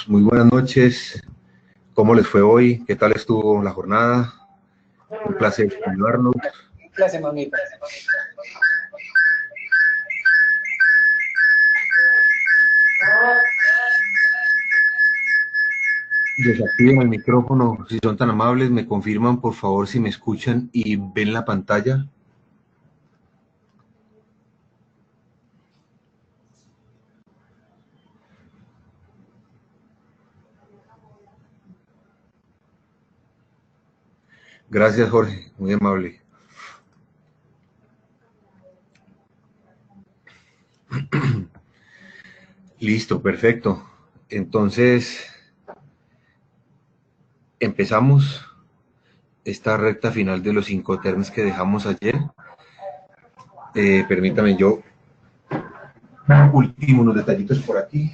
todos, muy buenas noches. ¿Cómo les fue hoy? ¿Qué tal estuvo la jornada? Un placer saludarlos. Gracias, mamita. Desactiven el micrófono, si son tan amables, me confirman por favor si me escuchan y ven la pantalla. Gracias, Jorge, muy amable. Listo, perfecto. Entonces, empezamos esta recta final de los Incoterms que dejamos ayer. Permítame, yo último unos detallitos por aquí.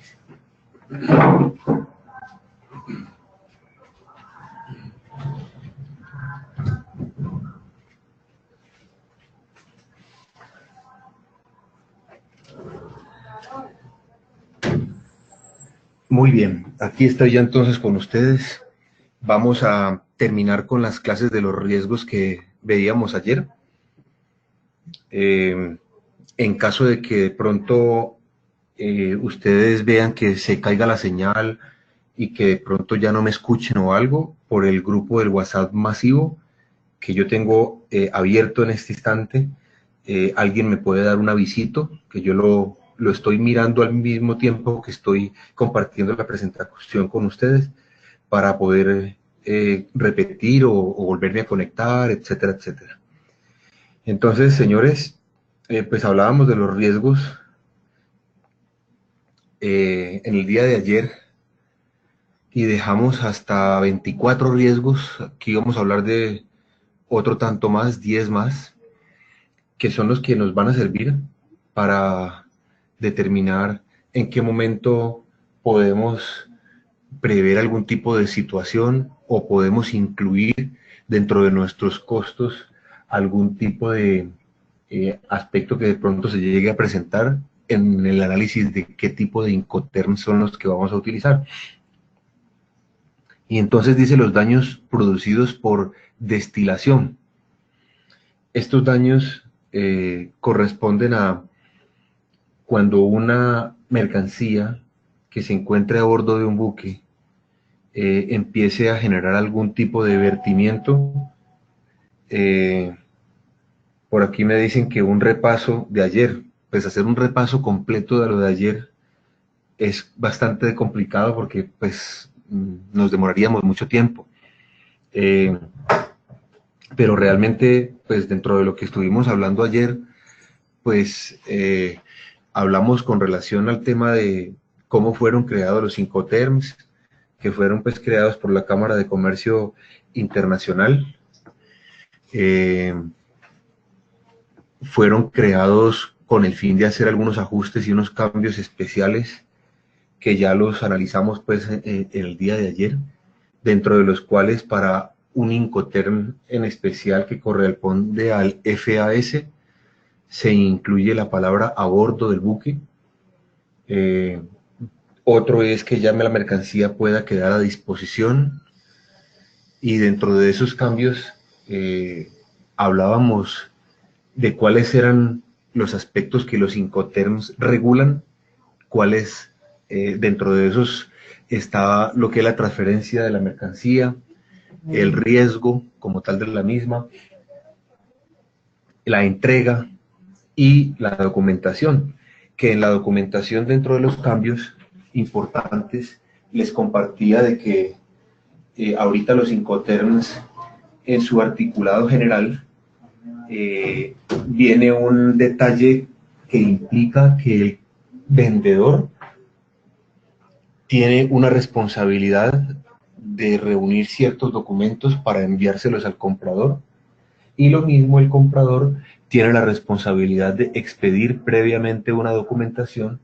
Muy bien, aquí estoy ya entonces con ustedes. Vamos a terminar con las clases de los riesgos que veíamos ayer. En caso de que de pronto ustedes vean que se caiga la señal y que de pronto ya no me escuchen o algo, por el grupo del WhatsApp masivo que yo tengo abierto en este instante, alguien me puede dar un avisito, que yo lo estoy mirando al mismo tiempo que estoy compartiendo la presentación con ustedes, para poder repetir o volverme a conectar, etcétera, etcétera. Entonces, señores, pues hablábamos de los riesgos en el día de ayer y dejamos hasta 24 riesgos. Aquí vamos a hablar de otro tanto más, 10 más, que son los que nos van a servir para determinar en qué momento podemos prever algún tipo de situación o podemos incluir dentro de nuestros costos algún tipo de aspecto que de pronto se llegue a presentar en el análisis de qué tipo de Incoterms son los que vamos a utilizar. Y entonces dice los daños producidos por destilación. Estos daños corresponden a cuando una mercancía que se encuentre a bordo de un buque empiece a generar algún tipo de vertimiento. Por aquí me dicen que un repaso de ayer, pues hacer un repaso completo de lo de ayer es bastante complicado porque pues nos demoraríamos mucho tiempo. Pero realmente, pues dentro de lo que estuvimos hablando ayer, pues hablamos con relación al tema de cómo fueron creados los Incoterms, que fueron pues creados por la Cámara de Comercio Internacional. Fueron creados con el fin de hacer algunos ajustes y unos cambios especiales que ya los analizamos pues en el día de ayer, dentro de los cuales para un Incoterm en especial que corresponde al FAS se incluye la palabra a bordo del buque. Otro es que llame la mercancía pueda quedar a disposición, y dentro de esos cambios hablábamos de cuáles eran los aspectos que los Incoterms regulan, cuáles dentro de esos estaba lo que es la transferencia de la mercancía, el riesgo como tal de la misma, la entrega y la documentación, que en la documentación dentro de los cambios importantes les compartía de que ahorita los Incoterms en su articulado general viene un detalle que implica que el vendedor tiene una responsabilidad de reunir ciertos documentos para enviárselos al comprador, y lo mismo el comprador tiene la responsabilidad de expedir previamente una documentación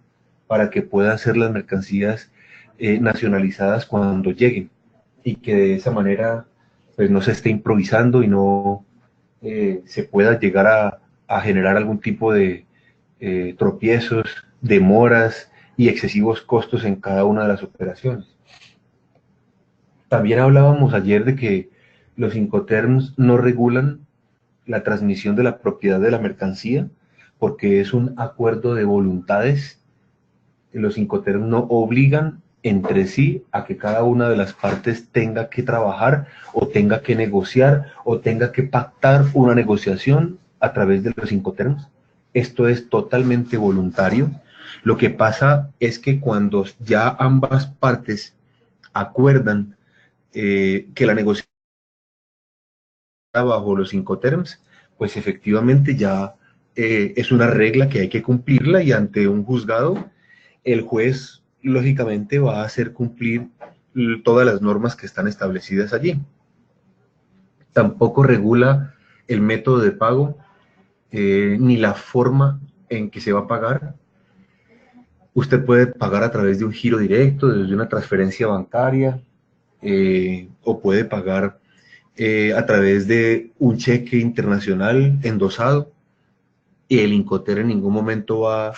para que puedan ser las mercancías nacionalizadas cuando lleguen, y que de esa manera pues no se esté improvisando y no se pueda llegar a generar algún tipo de tropiezos, demoras y excesivos costos en cada una de las operaciones. También hablábamos ayer de que los Incoterms no regulan la transmisión de la propiedad de la mercancía porque es un acuerdo de voluntades. Los Incoterms no obligan entre sí a que cada una de las partes tenga que trabajar o tenga que negociar o tenga que pactar una negociación a través de los Incoterms. Esto es totalmente voluntario. Lo que pasa es que cuando ya ambas partes acuerdan que la negociación bajo los Incoterms, pues efectivamente ya es una regla que hay que cumplirla y ante un juzgado el juez lógicamente va a hacer cumplir todas las normas que están establecidas allí. Tampoco regula el método de pago ni la forma en que se va a pagar. Usted puede pagar a través de un giro directo, desde una transferencia bancaria, o puede pagar a través de un cheque internacional endosado, y el Incoterm en ningún momento va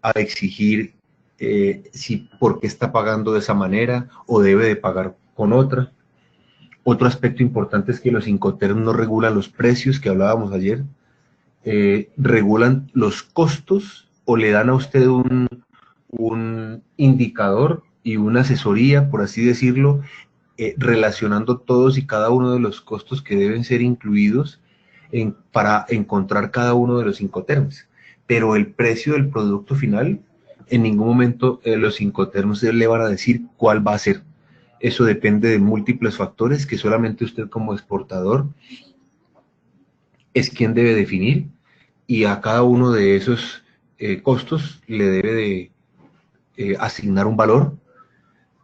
a exigir si por qué está pagando de esa manera o debe de pagar con otra. Otro aspecto importante es que los Incoterm no regulan los precios que hablábamos ayer, regulan los costos o le dan a usted un indicador y una asesoría, por así decirlo, relacionando todos y cada uno de los costos que deben ser incluidos para encontrar cada uno de los Incoterms. Pero el precio del producto final, en ningún momento los Incoterms le van a decir cuál va a ser. Eso depende de múltiples factores que solamente usted como exportador es quien debe definir, y a cada uno de esos costos le debe de asignar un valor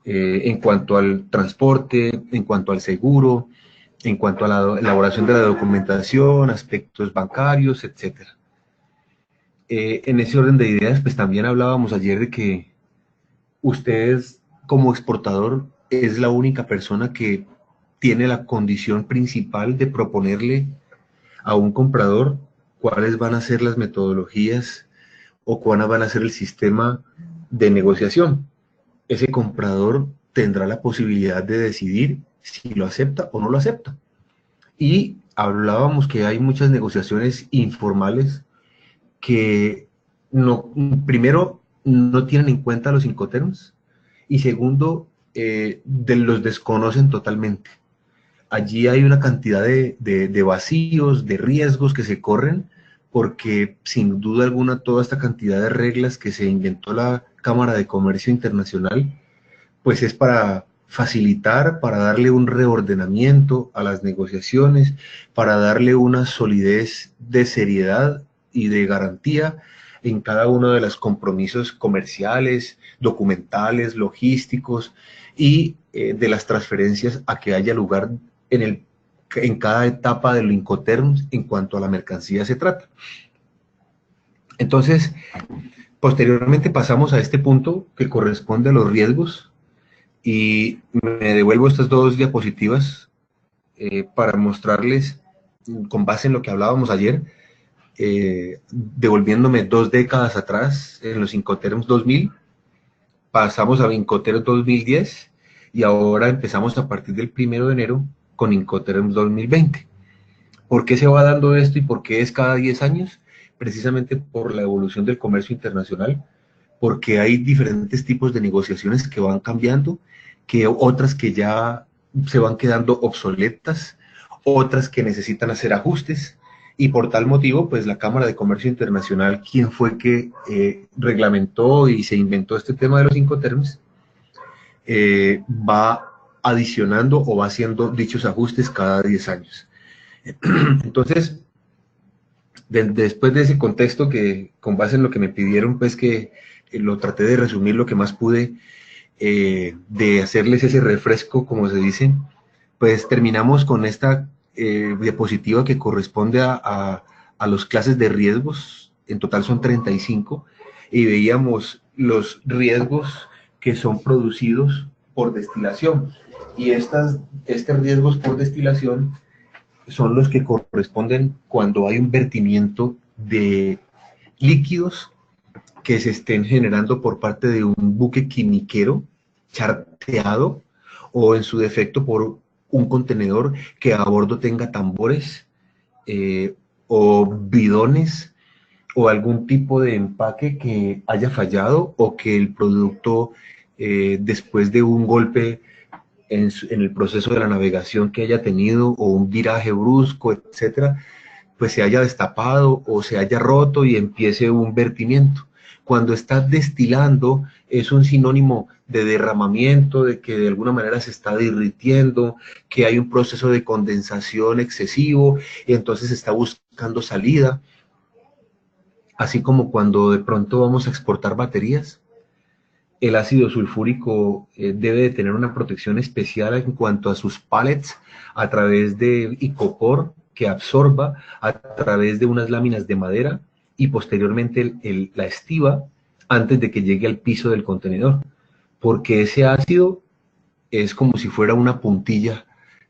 en cuanto al transporte, en cuanto al seguro, en cuanto a la elaboración de la documentación, aspectos bancarios, etcétera. En ese orden de ideas, pues también hablábamos ayer de que ustedes como exportador es la única persona que tiene la condición principal de proponerle a un comprador cuáles van a ser las metodologías o cuál van a ser el sistema de negociación. Ese comprador tendrá la posibilidad de decidir si lo acepta o no lo acepta. Y hablábamos que hay muchas negociaciones informales que no, primero no tienen en cuenta los Incoterms y segundo los desconocen totalmente. Allí hay una cantidad de vacíos, de riesgos que se corren porque sin duda alguna toda esta cantidad de reglas que se inventó la Cámara de Comercio Internacional pues es para facilitar, para darle un reordenamiento a las negociaciones, para darle una solidez de seriedad y de garantía en cada uno de los compromisos comerciales, documentales, logísticos y de las transferencias a que haya lugar en cada etapa del Incoterm en cuanto a la mercancía se trata. Entonces, posteriormente pasamos a este punto que corresponde a los riesgos. Y me devuelvo estas dos diapositivas para mostrarles, con base en lo que hablábamos ayer, devolviéndome 2 décadas atrás, en los Incoterms 2000, pasamos a Incoterms 2010 y ahora empezamos a partir del 1 de enero con Incoterms 2020. ¿Por qué se va dando esto y por qué es cada 10 años? Precisamente por la evolución del comercio internacional, porque hay diferentes tipos de negociaciones que van cambiando, que otras que ya se van quedando obsoletas, otras que necesitan hacer ajustes, y por tal motivo, pues la Cámara de Comercio Internacional, quien fue que reglamentó y se inventó este tema de los Incoterms, va adicionando o va haciendo dichos ajustes cada 10 años. Entonces, después de ese contexto que con base en lo que me pidieron, pues que lo traté de resumir lo que más pude, de hacerles ese refresco, como se dice, pues terminamos con esta diapositiva que corresponde a las clases de riesgos. En total son 35 y veíamos los riesgos que son producidos por destilación, y estos riesgos por destilación son los que corresponden cuando hay un vertimiento de líquidos que se estén generando por parte de un buque quimiquero charteado o en su defecto por un contenedor que a bordo tenga tambores o bidones o algún tipo de empaque que haya fallado o que el producto después de un golpe en el proceso de la navegación que haya tenido o un viraje brusco, etcétera, pues se haya destapado o se haya roto y empiece un vertimiento. Cuando está destilando es un sinónimo de derramamiento, de que de alguna manera se está derritiendo, que hay un proceso de condensación excesivo y entonces se está buscando salida. Así como cuando de pronto vamos a exportar baterías, el ácido sulfúrico debe de tener una protección especial en cuanto a sus pallets a través de icopor que absorba a través de unas láminas de madera y posteriormente la estiva antes de que llegue al piso del contenedor, porque ese ácido es como si fuera una puntilla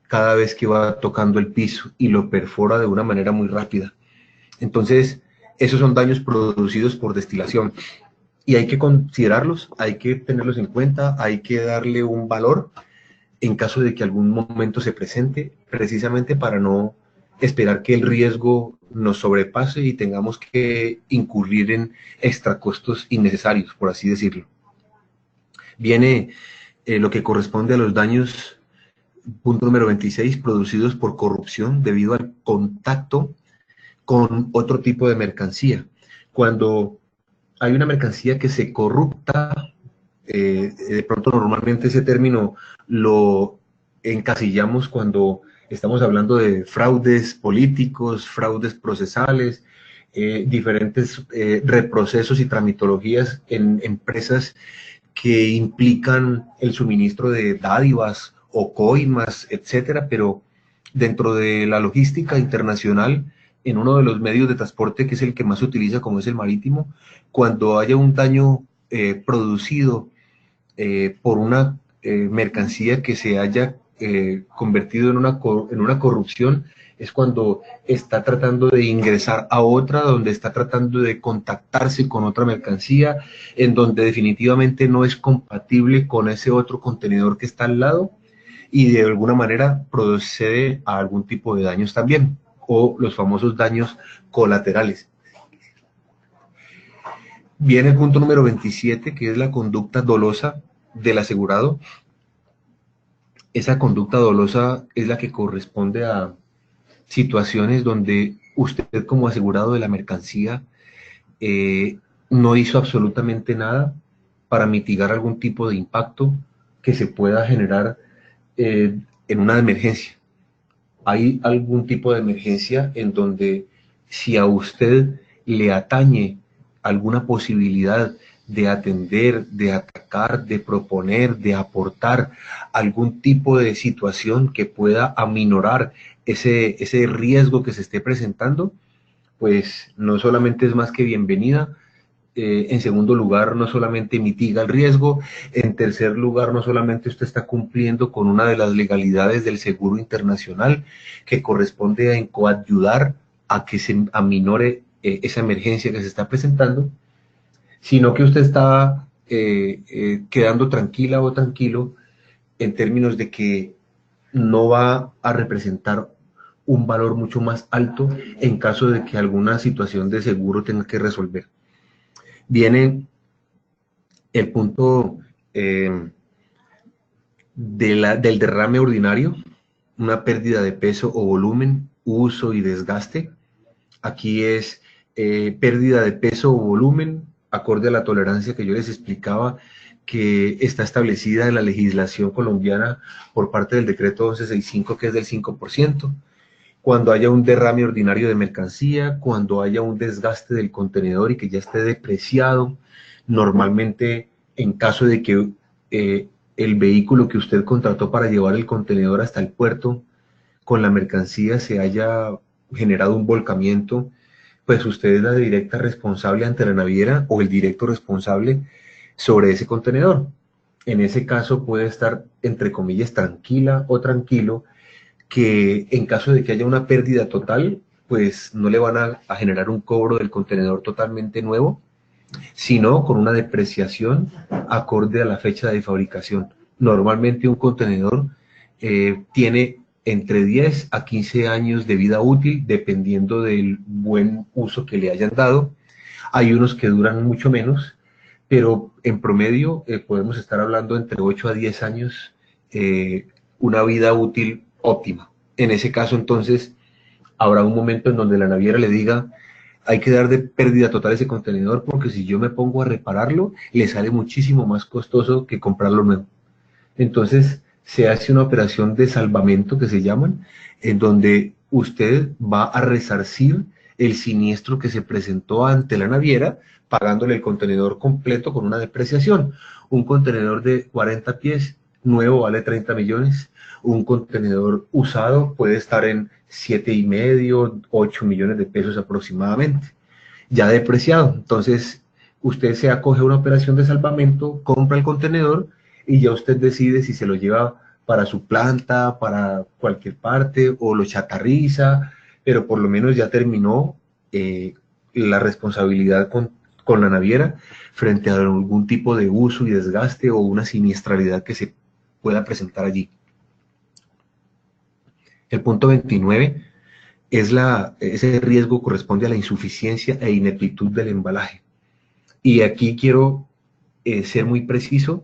cada vez que va tocando el piso y lo perfora de una manera muy rápida. Entonces, esos son daños producidos por destilación y hay que considerarlos, hay que tenerlos en cuenta, hay que darle un valor en caso de que algún momento se presente, precisamente para no esperar que el riesgo nos sobrepase y tengamos que incurrir en extracostos innecesarios, por así decirlo. Viene lo que corresponde a los daños, punto número 26, producidos por corrupción debido al contacto con otro tipo de mercancía. Cuando hay una mercancía que se corrupta, de pronto normalmente ese término lo encasillamos cuando estamos hablando de fraudes políticos, fraudes procesales, diferentes reprocesos y tramitologías en empresas que implican el suministro de dádivas o coimas, etcétera, pero dentro de la logística internacional, en uno de los medios de transporte que es el que más se utiliza, como es el marítimo, cuando haya un daño producido por una mercancía que se haya convertido en una corrupción, es cuando está tratando de ingresar a otra, donde está tratando de contactarse con otra mercancía, en donde definitivamente no es compatible con ese otro contenedor que está al lado y de alguna manera procede a algún tipo de daños también, o los famosos daños colaterales. Viene el punto número 27, que es la conducta dolosa del asegurado. Esa conducta dolosa es la que corresponde a situaciones donde usted como asegurado de la mercancía eh, no hizo absolutamente nada para mitigar algún tipo de impacto que se pueda generar en una emergencia. Hay algún tipo de emergencia en donde si a usted le atañe alguna posibilidad de atender, de atacar, de proponer, de aportar algún tipo de situación que pueda aminorar ese riesgo que se esté presentando, pues no solamente es más que bienvenida. En segundo lugar, no solamente mitiga el riesgo. En tercer lugar, no solamente usted está cumpliendo con una de las legalidades del seguro internacional que corresponde a coadyudar a que se aminore esa emergencia que se está presentando, sino que usted está quedando tranquila o tranquilo en términos de que no va a representar un valor mucho más alto en caso de que alguna situación de seguro tenga que resolver. Viene el punto del derrame ordinario, una pérdida de peso o volumen, uso y desgaste. Aquí es pérdida de peso o volumen, acorde a la tolerancia que yo les explicaba, que está establecida en la legislación colombiana por parte del decreto 1165, que es del 5%. Cuando haya un derrame ordinario de mercancía, cuando haya un desgaste del contenedor y que ya esté depreciado, normalmente en caso de que el vehículo que usted contrató para llevar el contenedor hasta el puerto con la mercancía se haya generado un volcamiento, pues usted es la directa responsable ante la naviera o el directo responsable sobre ese contenedor. En ese caso puede estar, entre comillas, tranquila o tranquilo, que en caso de que haya una pérdida total, pues no le van a generar un cobro del contenedor totalmente nuevo, sino con una depreciación acorde a la fecha de fabricación. Normalmente un contenedor tiene entre 10 a 15 años de vida útil, dependiendo del buen uso que le hayan dado. Hay unos que duran mucho menos, pero en promedio podemos estar hablando entre 8 a 10 años, una vida útil óptima. En ese caso, entonces, habrá un momento en donde la naviera le diga, hay que dar de pérdida total ese contenedor, porque si yo me pongo a repararlo, le sale muchísimo más costoso que comprarlo nuevo. Entonces se hace una operación de salvamento que se llaman, en donde usted va a resarcir el siniestro que se presentó ante la naviera, pagándole el contenedor completo con una depreciación. Un contenedor de 40 pies nuevo vale 30 millones, un contenedor usado puede estar en 7,5, 8 millones de pesos aproximadamente, ya depreciado. Entonces, usted se acoge a una operación de salvamento, compra el contenedor y ya usted decide si se lo lleva para su planta, para cualquier parte, o lo chatarriza, pero por lo menos ya terminó la responsabilidad con la naviera frente a algún tipo de uso y desgaste o una siniestralidad que se pueda presentar allí. El punto 29 es ese riesgo corresponde a la insuficiencia e ineptitud del embalaje. Y aquí quiero ser muy preciso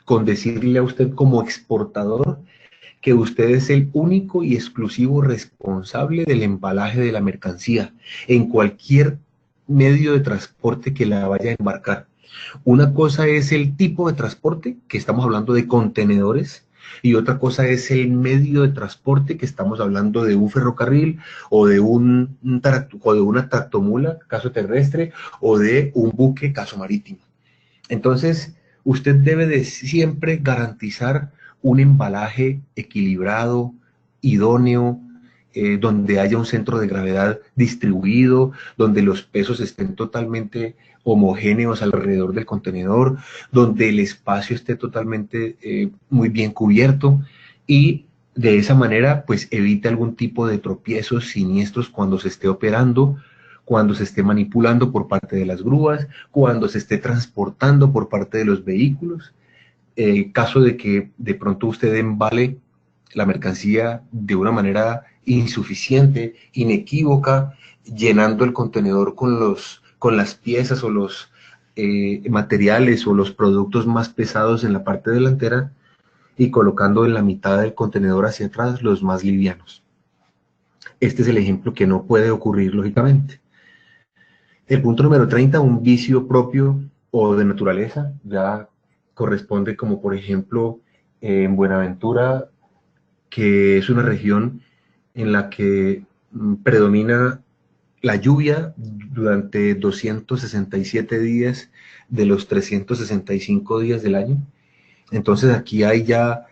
con decirle a usted como exportador que usted es el único y exclusivo responsable del embalaje de la mercancía en cualquier medio de transporte que la vaya a embarcar. Una cosa es el tipo de transporte, que estamos hablando de contenedores, y otra cosa es el medio de transporte, que estamos hablando de un ferrocarril o de o de una tractomula, caso terrestre, o de un buque, caso marítimo. Entonces, usted debe de siempre garantizar un embalaje equilibrado, idóneo, donde haya un centro de gravedad distribuido, donde los pesos estén totalmente homogéneos alrededor del contenedor, donde el espacio esté totalmente muy bien cubierto y de esa manera pues evite algún tipo de tropiezos siniestros cuando se esté operando, cuando se esté manipulando por parte de las grúas, cuando se esté transportando por parte de los vehículos. Caso de que de pronto usted embale la mercancía de una manera insuficiente, inequívoca, llenando el contenedor con las piezas o los materiales o los productos más pesados en la parte delantera y colocando en la mitad del contenedor hacia atrás los más livianos. Este es el ejemplo que no puede ocurrir lógicamente. El punto número 30, un vicio propio o de naturaleza, ya corresponde como por ejemplo en Buenaventura, que es una región en la que predomina la lluvia durante 267 días de los 365 días del año. Entonces aquí hay ya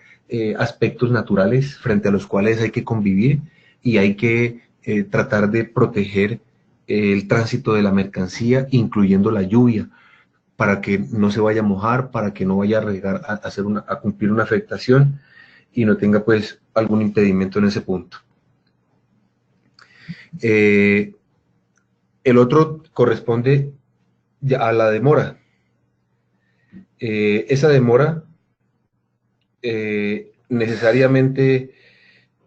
aspectos naturales frente a los cuales hay que convivir y hay que tratar de proteger el tránsito de la mercancía, incluyendo la lluvia, para que no se vaya a mojar, para que no vaya a, regar, a cumplir una afectación y no tenga pues algún impedimento en ese punto. El otro corresponde a la demora. Esa demora necesariamente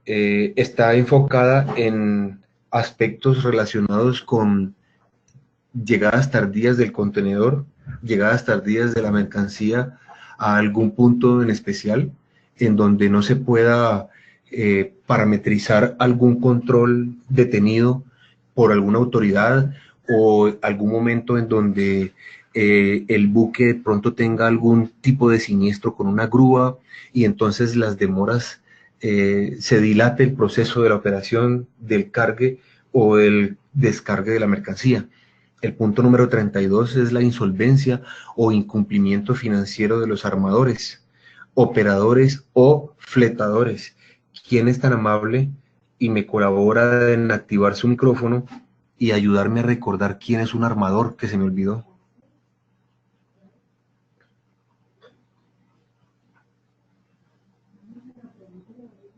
está enfocada en aspectos relacionados con llegadas tardías del contenedor, llegadas tardías de la mercancía a algún punto en especial, en donde no se pueda parametrizar algún control detenido por alguna autoridad o algún momento en donde el buque de pronto tenga algún tipo de siniestro con una grúa y entonces las demoras se dilate el proceso de la operación del cargue o el descargue de la mercancía. El punto número 32 es la insolvencia o incumplimiento financiero de los armadores, operadores o fletadores. ¿Quién es tan amable y me colabora en activar su micrófono y ayudarme a recordar quién es un armador que se me olvidó?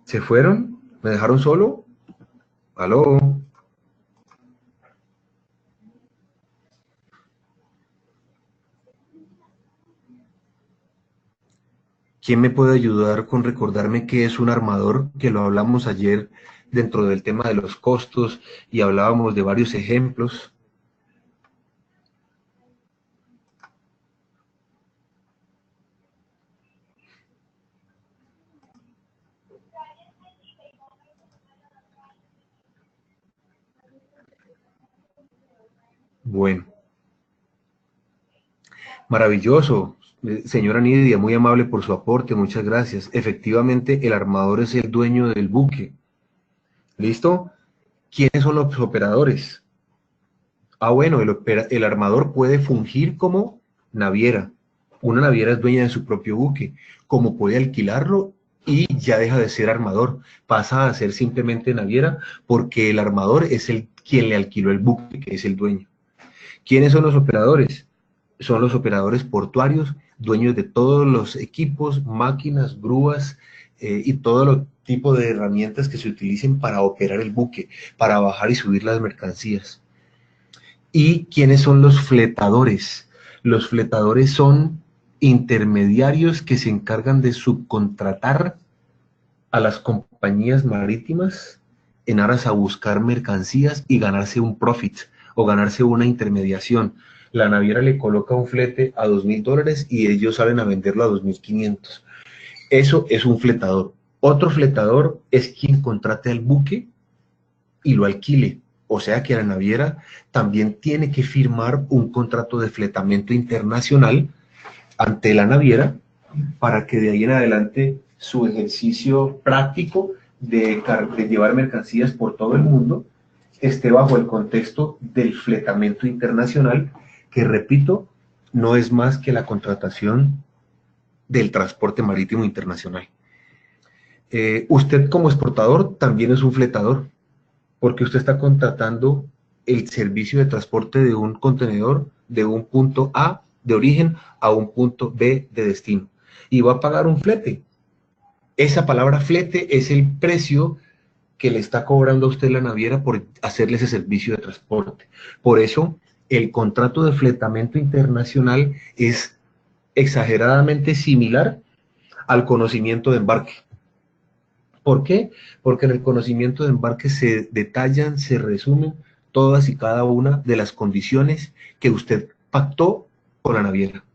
¿Se fueron? ¿Me dejaron solo? ¿Aló? ¿Quién me puede ayudar con recordarme qué es un armador? Que lo hablamos ayer dentro del tema de los costos y hablábamos de varios ejemplos. Bueno, maravilloso. Señora Nidia, muy amable por su aporte, muchas gracias. Efectivamente, el armador es el dueño del buque. ¿Listo? ¿Quiénes son los operadores? Bueno, el armador puede fungir como naviera. Una naviera es dueña de su propio buque, como puede alquilarlo y ya deja de ser armador, pasa a ser simplemente naviera porque el armador es el quien le alquiló el buque, que es el dueño. ¿Quiénes son los operadores? Son los operadores portuarios, dueños de todos los equipos, máquinas, grúas y todo lo tipo de herramientas que se utilicen para operar el buque, para bajar y subir las mercancías. ¿Y quiénes son los fletadores? Los fletadores son intermediarios que se encargan de subcontratar a las compañías marítimas en aras a buscar mercancías y ganarse un profit o ganarse una intermediación. La naviera le coloca un flete a $2,000 y ellos salen a venderlo a 2,500. Eso es un fletador. Otro fletador es quien contrate al buque y lo alquile. O sea que la naviera también tiene que firmar un contrato de fletamento internacional ante la naviera para que de ahí en adelante su ejercicio práctico de llevar mercancías por todo el mundo esté bajo el contexto del fletamento internacional, que repito, no es más que la contratación del transporte marítimo internacional. Usted como exportador también es un fletador, porque usted está contratando el servicio de transporte de un contenedor de un punto A de origen a un punto B de destino y va a pagar un flete. Esa palabra flete es el precio que le está cobrando a usted la naviera por hacerle ese servicio de transporte. Por eso, el contrato de fletamento internacional es exageradamente similar al conocimiento de embarque. ¿Por qué? Porque en el conocimiento de embarque se detallan, se resumen todas y cada una de las condiciones que usted pactó con la naviera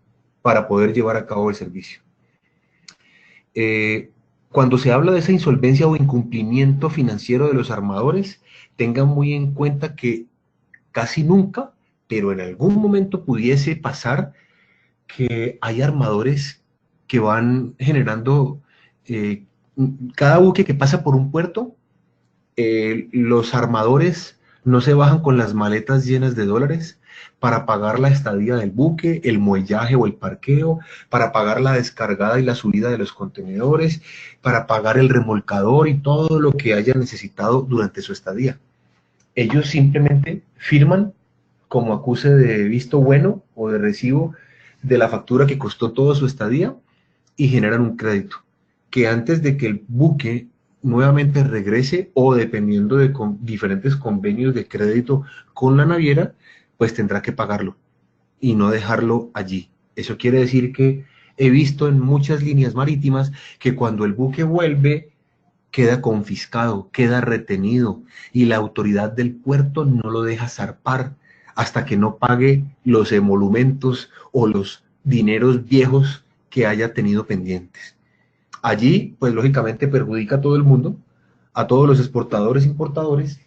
para poder llevar a cabo el servicio. Cuando se habla de esa insolvencia o incumplimiento financiero de los armadores, tengan muy en cuenta que casi nunca, pero en algún momento pudiese pasar que hay armadores que van generando, eh, cada buque que pasa por un puerto, los armadores no se bajan con las maletas llenas de dólares para pagar la estadía del buque, el muellaje o el parqueo, para pagar la descargada y la subida de los contenedores, para pagar el remolcador y todo lo que haya necesitado durante su estadía. Ellos simplemente firman como acuse de visto bueno o de recibo de la factura que costó toda su estadía y generan un crédito que antes de que el buque nuevamente regrese o dependiendo de diferentes convenios de crédito con la naviera, pues tendrá que pagarlo y no dejarlo allí. Eso quiere decir que he visto en muchas líneas marítimas que cuando el buque vuelve queda confiscado, queda retenido y la autoridad del puerto no lo deja zarpar hasta que no pague los emolumentos o los dineros viejos que haya tenido pendientes. Allí, pues lógicamente perjudica a todo el mundo, a todos los exportadores e importadores,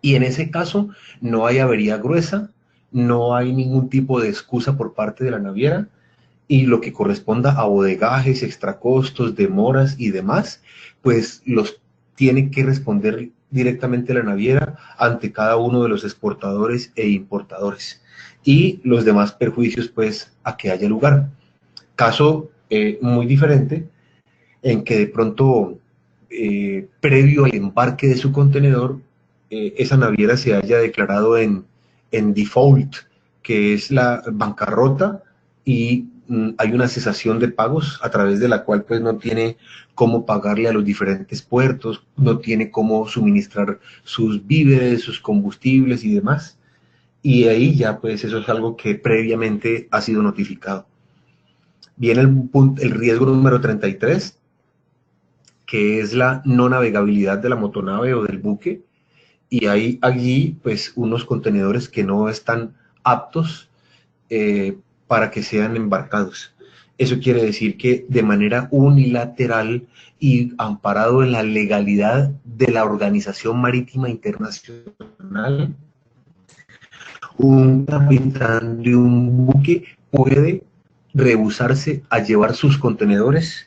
y en ese caso no hay avería gruesa, no hay ningún tipo de excusa por parte de la naviera, y lo que corresponda a bodegajes, extracostos, demoras y demás, pues los tiene que responder directamente la naviera ante cada uno de los exportadores e importadores, y los demás perjuicios, pues, a que haya lugar. Caso muy diferente en que de pronto, previo al embarque de su contenedor, esa naviera se haya declarado en default, que es la bancarrota, y hay una cesación de pagos a través de la cual pues no tiene cómo pagarle a los diferentes puertos, no tiene cómo suministrar sus víveres, sus combustibles y demás. Y ahí ya pues eso es algo que previamente ha sido notificado. Viene el riesgo número 33, que es la no navegabilidad de la motonave o del buque, y hay allí pues unos contenedores que no están aptos para que sean embarcados. Eso quiere decir que de manera unilateral y amparado en la legalidad de la Organización Marítima Internacional, un capitán de un buque puede rehusarse a llevar sus contenedores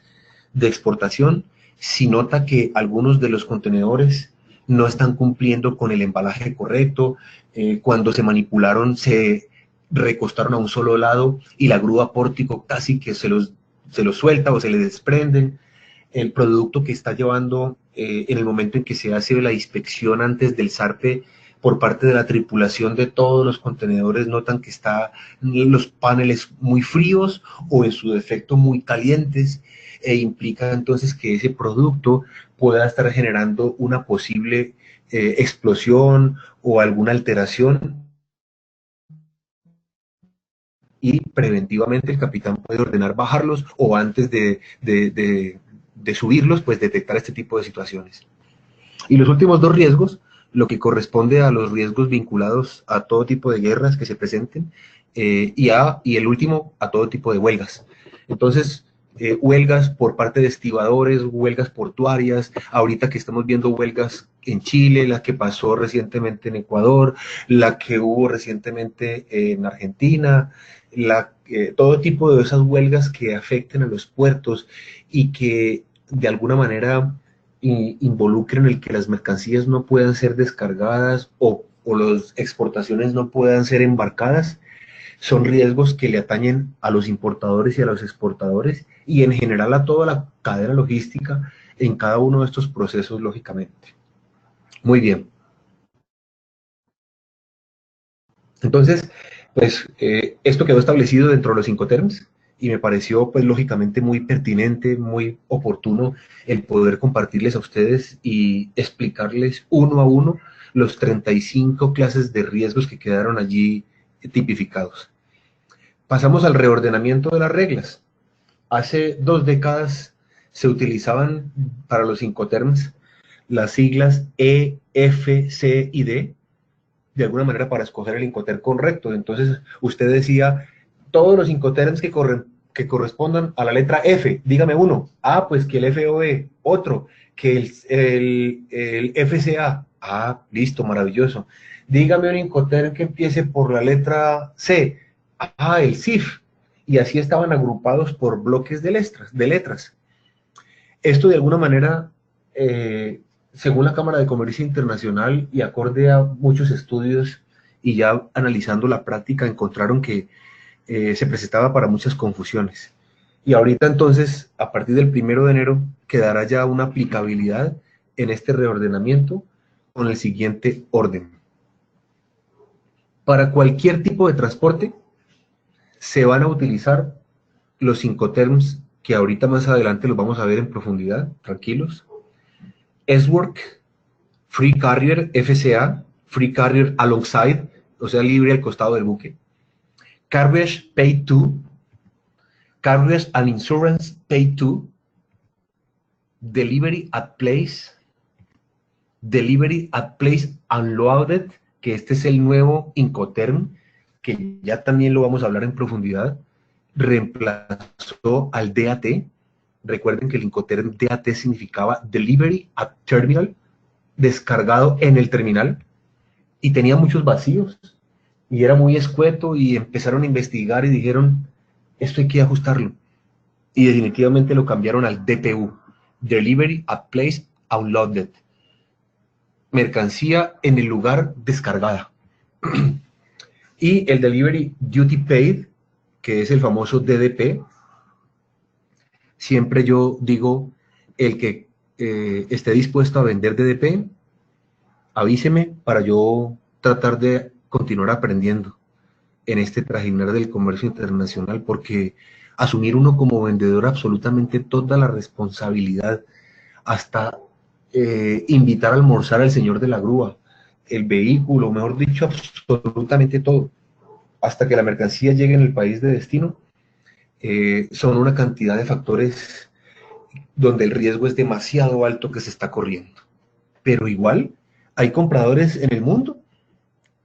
de exportación si nota que algunos de los contenedores no están cumpliendo con el embalaje correcto, cuando se manipularon se recostaron a un solo lado y la grúa pórtico casi que se los suelta o se le desprenden. El producto que está llevando en el momento en que se hace la inspección antes del zarpe por parte de la tripulación de todos los contenedores, notan que están los paneles muy fríos o en su defecto muy calientes, e implica entonces que ese producto pueda estar generando una posible explosión o alguna alteración, y preventivamente el capitán puede ordenar bajarlos o antes de subirlos, pues detectar este tipo de situaciones. Y los últimos dos riesgos, lo que corresponde a los riesgos vinculados a todo tipo de guerras que se presenten, y el último a todo tipo de huelgas. Entonces, huelgas por parte de estibadores, huelgas portuarias, ahorita que estamos viendo huelgas en Chile, la que pasó recientemente en Ecuador, la que hubo recientemente en Argentina, todo tipo de esas huelgas que afecten a los puertos y que de alguna manera involucren el que las mercancías no puedan ser descargadas o las exportaciones no puedan ser embarcadas, son riesgos que le atañen a los importadores y a los exportadores y en general a toda la cadena logística en cada uno de estos procesos, lógicamente. Muy bien. Entonces, pues esto quedó establecido dentro de los Incoterms y me pareció pues lógicamente muy pertinente, muy oportuno el poder compartirles a ustedes y explicarles uno a uno los 35 clases de riesgos que quedaron allí tipificados. Pasamos al reordenamiento de las reglas. Hace 2 décadas se utilizaban para los Incoterms las siglas E, F, C y D, de alguna manera para escoger el Incoterm correcto. Entonces usted decía, todos los Incoterms que correspondan a la letra F, dígame uno. Ah, pues que el FOE, otro, que el FCA. Ah, listo, maravilloso. Dígame un Incoterm que empiece por la letra C. Ah, el CIF. Y así estaban agrupados por bloques de letras. Esto de alguna manera, según la Cámara de Comercio Internacional y acorde a muchos estudios y ya analizando la práctica, encontraron que se presentaba para muchas confusiones. Y ahorita entonces, a partir del 1 de enero, quedará ya una aplicabilidad en este reordenamiento con el siguiente orden. Para cualquier tipo de transporte, se van a utilizar los Incoterms que ahorita más adelante los vamos a ver en profundidad, tranquilos. S-Work, Free Carrier, FCA, Free Carrier Alongside, o sea, libre al costado del buque. Carriage Paid To, Carriage and Insurance Paid To, Delivery at Place, Delivery at Place Unloaded, que este es el nuevo Incoterm, que ya también lo vamos a hablar en profundidad, reemplazó al DAT. Recuerden que el Incoterm DAT significaba Delivery at Terminal, descargado en el terminal, y tenía muchos vacíos, y era muy escueto, y empezaron a investigar y dijeron, esto hay que ajustarlo, y definitivamente lo cambiaron al DPU, Delivery at Place Unloaded, mercancía en el lugar descargada. Y el Delivery Duty Paid, que es el famoso DDP, siempre yo digo, el que esté dispuesto a vender DDP, avíseme para yo tratar de continuar aprendiendo en este trajinar del comercio internacional, porque asumir uno como vendedor absolutamente toda la responsabilidad, hasta invitar a almorzar al señor de la grúa, el vehículo, mejor dicho, absolutamente todo, hasta que la mercancía llegue en el país de destino, son una cantidad de factores donde el riesgo es demasiado alto que se está corriendo. Pero igual hay compradores en el mundo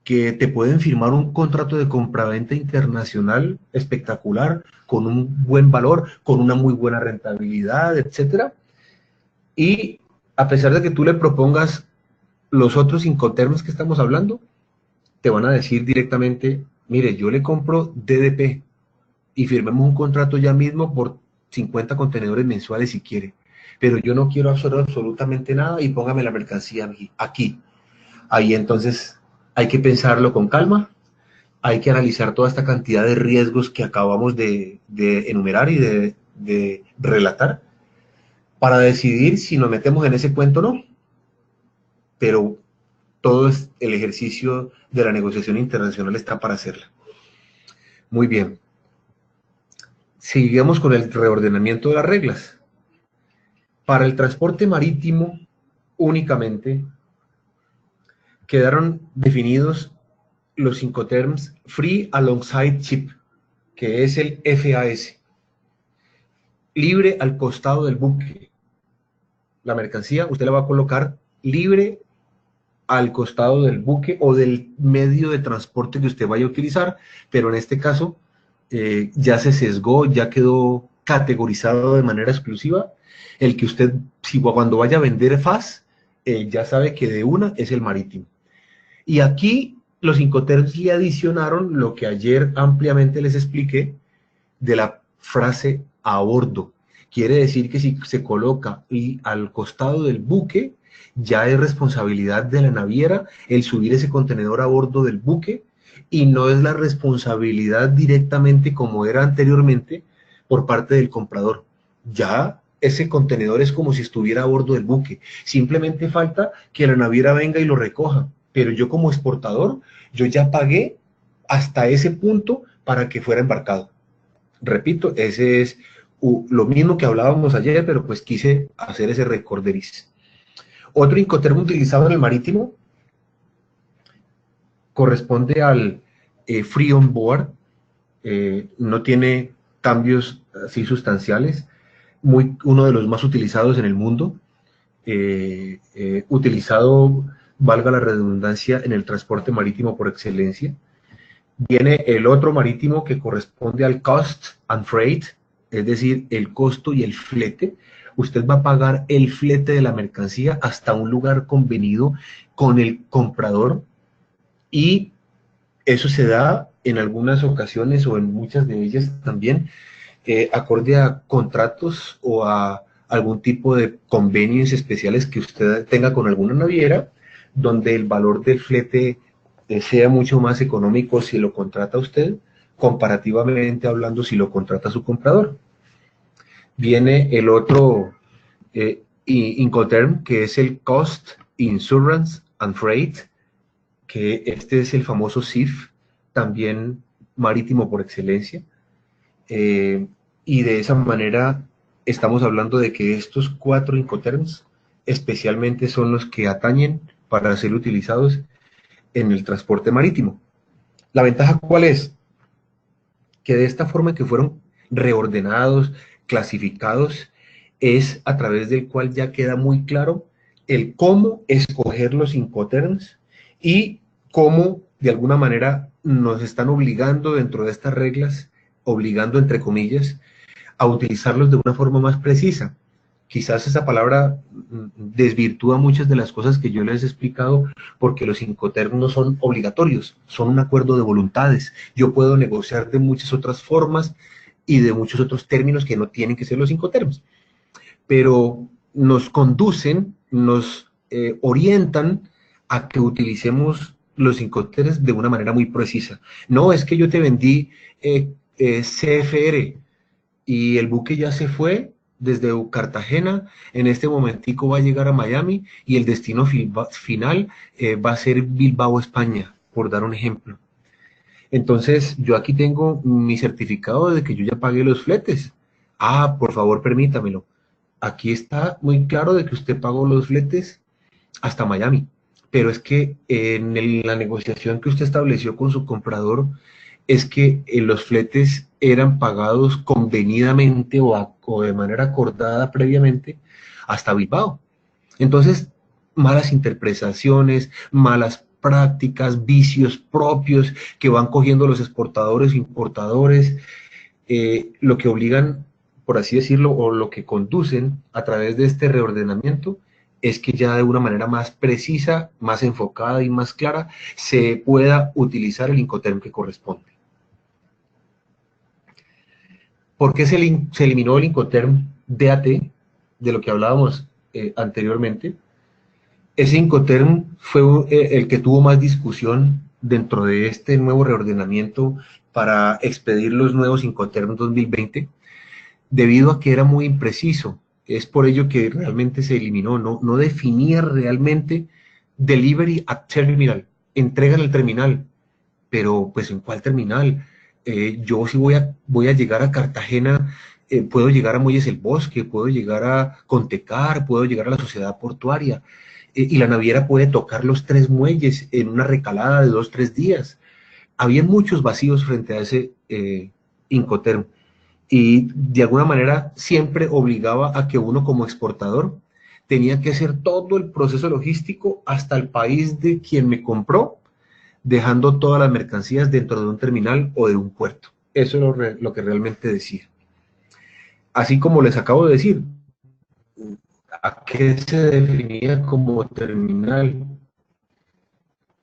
que te pueden firmar un contrato de compraventa internacional espectacular, con un buen valor, con una muy buena rentabilidad, etcétera. Y a pesar de que tú le propongas los otros Incoterms que estamos hablando, te van a decir directamente, mire, yo le compro DDP y firmemos un contrato ya mismo por 50 contenedores mensuales si quiere, pero yo no quiero absorber absolutamente nada y póngame la mercancía aquí. Ahí entonces hay que pensarlo con calma, hay que analizar toda esta cantidad de riesgos que acabamos de enumerar y de relatar para decidir si nos metemos en ese cuento o no. Pero todo el ejercicio de la negociación internacional está para hacerla. Muy bien. Sigamos con el reordenamiento de las reglas. Para el transporte marítimo únicamente quedaron definidos los Incoterms Free Alongside Ship, que es el FAS, libre al costado del buque. La mercancía usted la va a colocar libre al costado del buque o del medio de transporte que usted vaya a utilizar, pero en este caso ya se sesgó, ya quedó categorizado de manera exclusiva el que usted, si cuando vaya a vender FAS, ya sabe que de una es el marítimo. Y aquí los Incoterms le adicionaron lo que ayer ampliamente les expliqué de la frase a bordo. Quiere decir que si se coloca al costado del buque, ya es responsabilidad de la naviera el subir ese contenedor a bordo del buque y no es la responsabilidad directamente como era anteriormente por parte del comprador. Ya ese contenedor es como si estuviera a bordo del buque. Simplemente falta que la naviera venga y lo recoja. Pero yo como exportador, yo ya pagué hasta ese punto para que fuera embarcado. Repito, ese es lo mismo que hablábamos ayer, pero pues quise hacer ese recorderis. Otro Incoterm utilizado en el marítimo corresponde al Free on Board, no tiene cambios así sustanciales, uno de los más utilizados en el mundo, utilizado, valga la redundancia, en el transporte marítimo por excelencia. Viene el otro marítimo que corresponde al Cost and Freight, es decir, el costo y el flete. Usted va a pagar el flete de la mercancía hasta un lugar convenido con el comprador y eso se da en algunas ocasiones o en muchas de ellas también acorde a contratos o a algún tipo de convenios especiales que usted tenga con alguna naviera, donde el valor del flete sea mucho más económico si lo contrata usted, comparativamente hablando si lo contrata su comprador. Viene el otro Incoterm, que es el Cost, Insurance and Freight, que este es el famoso CIF, también marítimo por excelencia. Y de esa manera estamos hablando de que estos 4 Incoterms especialmente son los que atañen para ser utilizados en el transporte marítimo. ¿La ventaja cuál es? Que de esta forma que fueron reordenados, clasificados, es a través del cual ya queda muy claro el cómo escoger los Incoterms y cómo de alguna manera nos están obligando dentro de estas reglas, obligando entre comillas, a utilizarlos de una forma más precisa. Quizás esa palabra desvirtúa muchas de las cosas que yo les he explicado porque los Incoterms no son obligatorios, son un acuerdo de voluntades. Yo puedo negociar de muchas otras formas y de muchos otros términos que no tienen que ser los Incoterms, pero nos conducen, nos orientan a que utilicemos los Incoterms de una manera muy precisa. No es que yo te vendí CFR y el buque ya se fue desde Cartagena, en este momentico va a llegar a Miami y el destino final va a ser Bilbao, España, por dar un ejemplo. Entonces, yo aquí tengo mi certificado de que yo ya pagué los fletes. Ah, por favor, permítamelo. Aquí está muy claro de que usted pagó los fletes hasta Miami, pero es que en la negociación que usted estableció con su comprador, es que los fletes eran pagados convenidamente o de manera acordada previamente hasta Bilbao. Entonces, malas interpretaciones, malas prácticas, vicios propios que van cogiendo los exportadores e importadores, lo que obligan, por así decirlo, o lo que conducen a través de este reordenamiento es que ya de una manera más precisa, más enfocada y más clara se pueda utilizar el Incoterm que corresponde. ¿Por qué se eliminó el Incoterm DAT, de lo que hablábamos anteriormente? Ese Incoterm fue el que tuvo más discusión dentro de este nuevo reordenamiento para expedir los nuevos Incoterm 2020, debido a que era muy impreciso. Es por ello que realmente se eliminó, no definía realmente delivery at terminal, entrega en el terminal, pero pues ¿en cuál terminal? Yo si voy a llegar a Cartagena, puedo llegar a Muelles el Bosque, puedo llegar a Contecar, puedo llegar a la sociedad portuaria, y la naviera puede tocar los 3 muelles en una recalada de 2, 3 días. Había muchos vacíos frente a ese Incoterm, y de alguna manera siempre obligaba a que uno como exportador tenía que hacer todo el proceso logístico hasta el país de quien me compró, dejando todas las mercancías dentro de un terminal o de un puerto. Eso es lo que realmente decía. Así como les acabo de decir, ¿a qué se definía como terminal?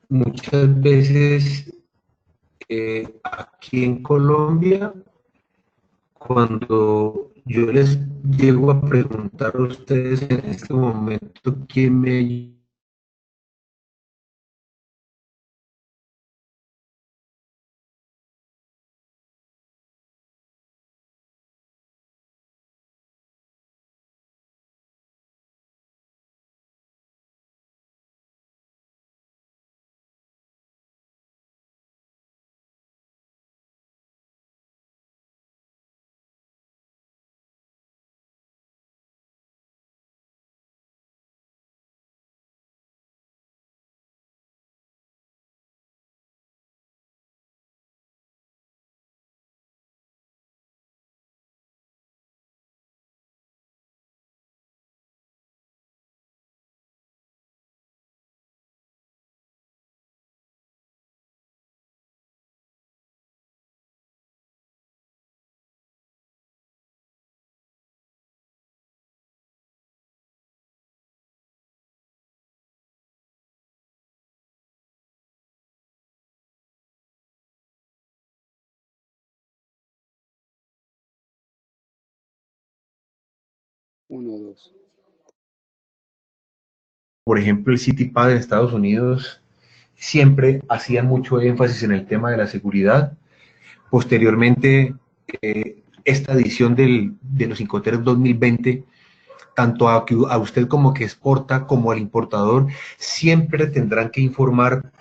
Muchas veces aquí en Colombia, cuando yo les llego a preguntar a ustedes en este momento quién me... Uno, dos. Por ejemplo, el CityPad en Estados Unidos siempre hacían mucho énfasis en el tema de la seguridad. Posteriormente, esta edición de los Incoterms 2020, tanto a usted como que exporta como al importador, siempre tendrán que informar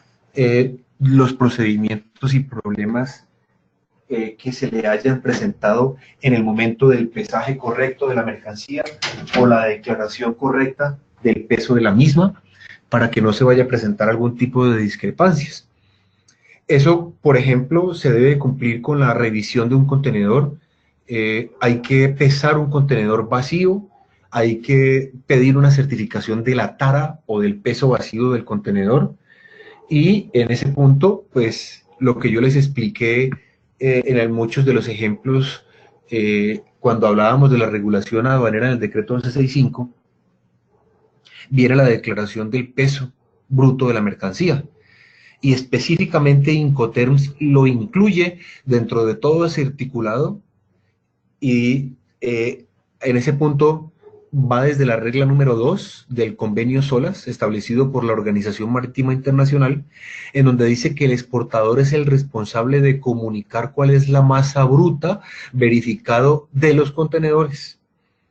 los procedimientos y problemas que se le hayan presentado en el momento del pesaje correcto de la mercancía o la declaración correcta del peso de la misma, para que no se vaya a presentar algún tipo de discrepancias. Eso, por ejemplo, se debe cumplir con la revisión de un contenedor. Hay que pesar un contenedor vacío, hay que pedir una certificación de la tara o del peso vacío del contenedor, y en ese punto, pues lo que yo les expliqué en muchos de los ejemplos, cuando hablábamos de la regulación aduanera en el decreto 1165, viene la declaración del peso bruto de la mercancía. Y específicamente Incoterms lo incluye dentro de todo ese articulado, y en ese punto va desde la regla número 2 del convenio SOLAS, establecido por la Organización Marítima Internacional, en donde dice que el exportador es el responsable de comunicar cuál es la masa bruta verificado de los contenedores,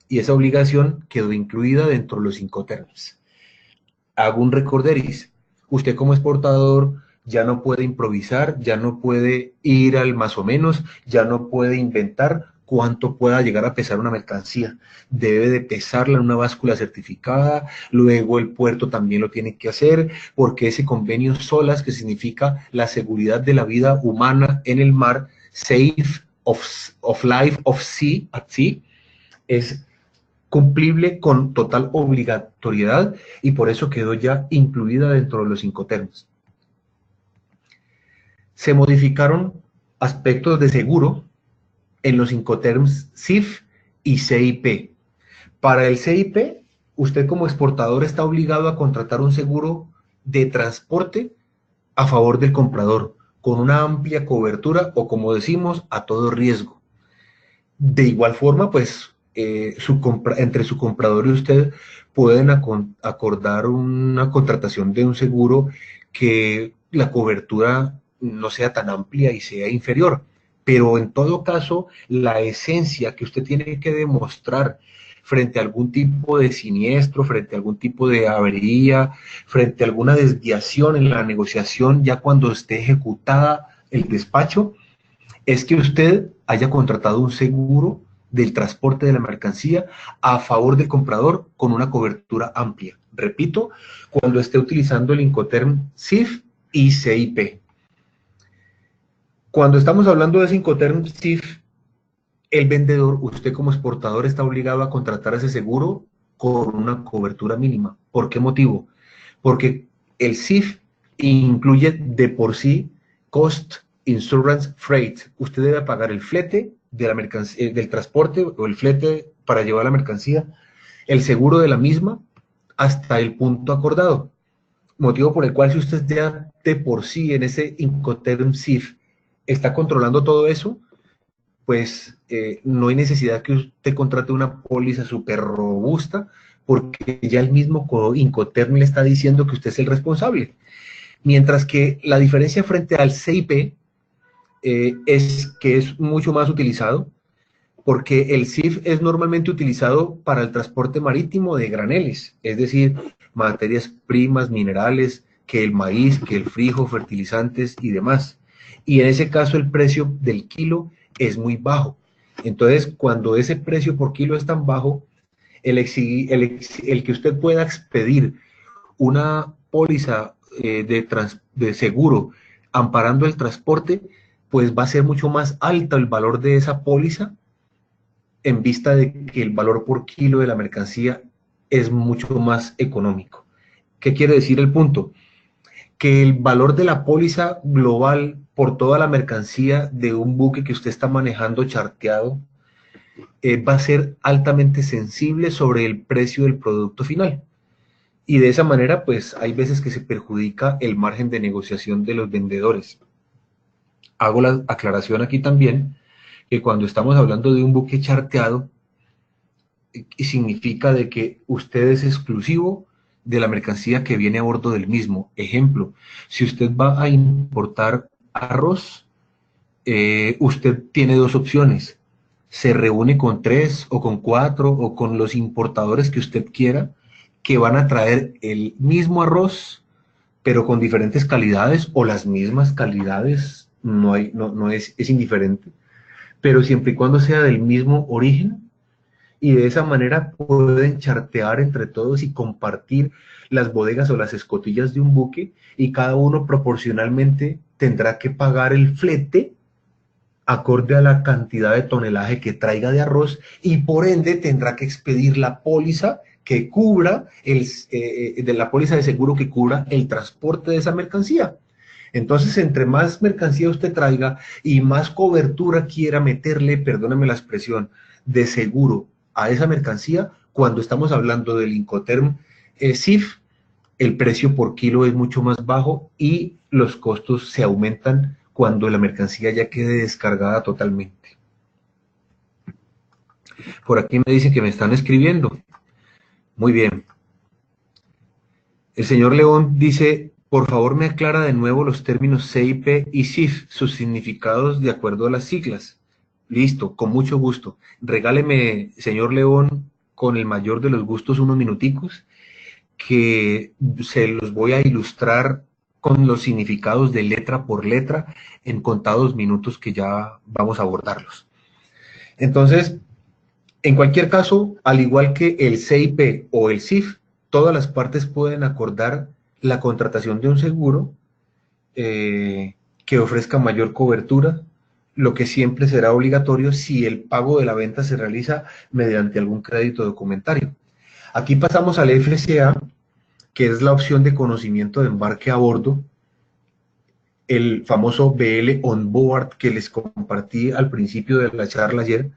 y esa obligación quedó incluida dentro de los Incoterms. Hago un recorderis. Usted como exportador ya no puede improvisar, ya no puede ir al más o menos, ya no puede inventar cuánto pueda llegar a pesar una mercancía. Debe de pesarla en una báscula certificada, luego el puerto también lo tiene que hacer, porque ese convenio SOLAS, que significa la seguridad de la vida humana en el mar, Safe of Life of Sea, at Sea, es cumplible con total obligatoriedad y por eso quedó ya incluida dentro de los Incoterms. Se modificaron aspectos de seguro en los Incoterms CIF y CIP. Para el CIP, usted como exportador está obligado a contratar un seguro de transporte a favor del comprador, con una amplia cobertura o, como decimos, a todo riesgo. De igual forma, pues, entre su comprador y usted pueden acordar una contratación de un seguro que la cobertura no sea tan amplia y sea inferior. Pero en todo caso, la esencia que usted tiene que demostrar frente a algún tipo de siniestro, frente a algún tipo de avería, frente a alguna desviación en la negociación, ya cuando esté ejecutada el despacho, es que usted haya contratado un seguro del transporte de la mercancía a favor del comprador con una cobertura amplia. Repito, cuando esté utilizando el Incoterm CIF y CIP. Cuando estamos hablando de Incoterm CIF, el vendedor, usted como exportador, está obligado a contratar ese seguro con una cobertura mínima. ¿Por qué motivo? Porque el CIF incluye de por sí Cost Insurance Freight. Usted debe pagar el flete de la mercancía, del transporte o el flete para llevar la mercancía, el seguro de la misma hasta el punto acordado. Motivo por el cual, si usted ya de por sí en ese Incoterm CIF está controlando todo eso, pues no hay necesidad que usted contrate una póliza súper robusta, porque ya el mismo Incoterm le está diciendo que usted es el responsable. Mientras que la diferencia frente al CIP es que es mucho más utilizado, porque el CIF es normalmente utilizado para el transporte marítimo de graneles, es decir, materias primas, minerales, que el maíz, que el frijol, fertilizantes y demás. Y en ese caso el precio del kilo es muy bajo. Entonces, cuando ese precio por kilo es tan bajo, el que usted pueda expedir una póliza de seguro amparando el transporte, pues va a ser mucho más alto el valor de esa póliza en vista de que el valor por kilo de la mercancía es mucho más económico. ¿Qué quiere decir el punto? Que el valor de la póliza global por toda la mercancía de un buque que usted está manejando charteado va a ser altamente sensible sobre el precio del producto final. Y de esa manera, pues hay veces que se perjudica el margen de negociación de los vendedores. Hago la aclaración aquí también que cuando estamos hablando de un buque charteado, significa de que usted es exclusivo de la mercancía que viene a bordo del mismo. Ejemplo, si usted va a importar arroz, usted tiene dos opciones. Se reúne con 3 o con 4 o con los importadores que usted quiera, que van a traer el mismo arroz, pero con diferentes calidades o las mismas calidades, no es indiferente, pero siempre y cuando sea del mismo origen, y de esa manera pueden chartear entre todos y compartir las bodegas o las escotillas de un buque, y cada uno proporcionalmente tendrá que pagar el flete acorde a la cantidad de tonelaje que traiga de arroz, y por ende tendrá que expedir la póliza que cubra de la póliza de seguro que cubra el transporte de esa mercancía. Entonces, entre más mercancía usted traiga y más cobertura quiera meterle, perdóname la expresión, de seguro a esa mercancía, cuando estamos hablando del Incoterm CIF, el precio por kilo es mucho más bajo y los costos se aumentan cuando la mercancía ya quede descargada totalmente. Por aquí me dicen que me están escribiendo. Muy bien. El señor León dice, por favor me aclara de nuevo los términos CIP y CIF, sus significados de acuerdo a las siglas. Listo, con mucho gusto. Regáleme, señor León, con el mayor de los gustos unos minuticos, que se los voy a ilustrar con los significados de letra por letra en contados minutos que ya vamos a abordarlos. Entonces, en cualquier caso, al igual que el CIP o el CIF, todas las partes pueden acordar la contratación de un seguro que ofrezca mayor cobertura, lo que siempre será obligatorio si el pago de la venta se realiza mediante algún crédito documentario. Aquí pasamos al FCA, que es la opción de conocimiento de embarque a bordo, el famoso BL On Board que les compartí al principio de la charla ayer.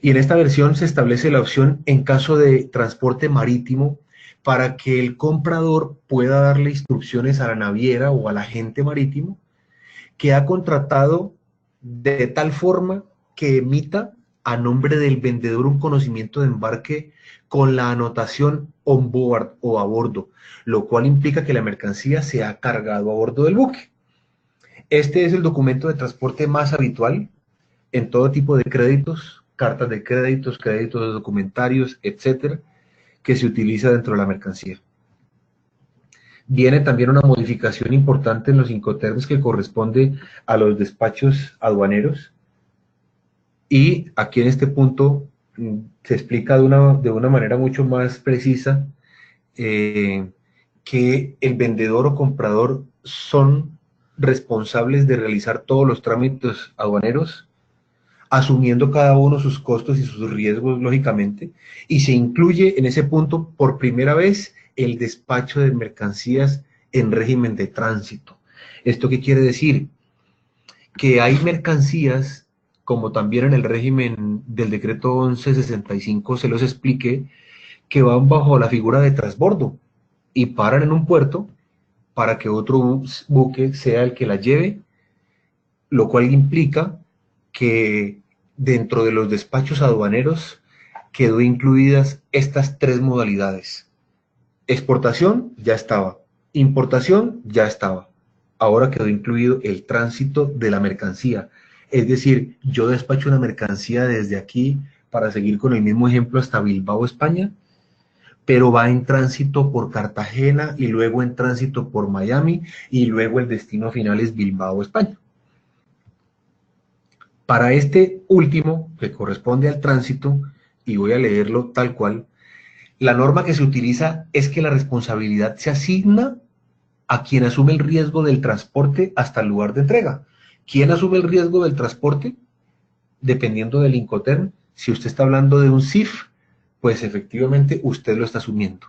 Y en esta versión se establece la opción en caso de transporte marítimo para que el comprador pueda darle instrucciones a la naviera o al agente marítimo que ha contratado de tal forma que emita a nombre del vendedor un conocimiento de embarque con la anotación on board o a bordo, lo cual implica que la mercancía se ha cargado a bordo del buque. Este es el documento de transporte más habitual en todo tipo de créditos, cartas de créditos, créditos documentarios, etcétera, que se utiliza dentro de la mercancía. Viene también una modificación importante en los Incoterms que corresponde a los despachos aduaneros, y aquí en este punto se explica de una manera mucho más precisa que el vendedor o comprador son responsables de realizar todos los trámites aduaneros, asumiendo cada uno sus costos y sus riesgos, lógicamente, y se incluye en ese punto por primera vez el despacho de mercancías en régimen de tránsito. ¿Esto qué quiere decir? Que hay mercancías, como también en el régimen del decreto 1165 se los expliqué, que van bajo la figura de transbordo y paran en un puerto para que otro buque sea el que la lleve, lo cual implica que dentro de los despachos aduaneros quedó incluidas estas tres modalidades. Exportación ya estaba, importación ya estaba, ahora quedó incluido el tránsito de la mercancía. Es decir, yo despacho una mercancía desde aquí, para seguir con el mismo ejemplo, hasta Bilbao, España, pero va en tránsito por Cartagena y luego en tránsito por Miami y luego el destino final es Bilbao, España. Para este último, que corresponde al tránsito, y voy a leerlo tal cual, la norma que se utiliza es que la responsabilidad se asigna a quien asume el riesgo del transporte hasta el lugar de entrega. ¿Quién asume el riesgo del transporte? Dependiendo del Incoterm, si usted está hablando de un CIF, pues efectivamente usted lo está asumiendo.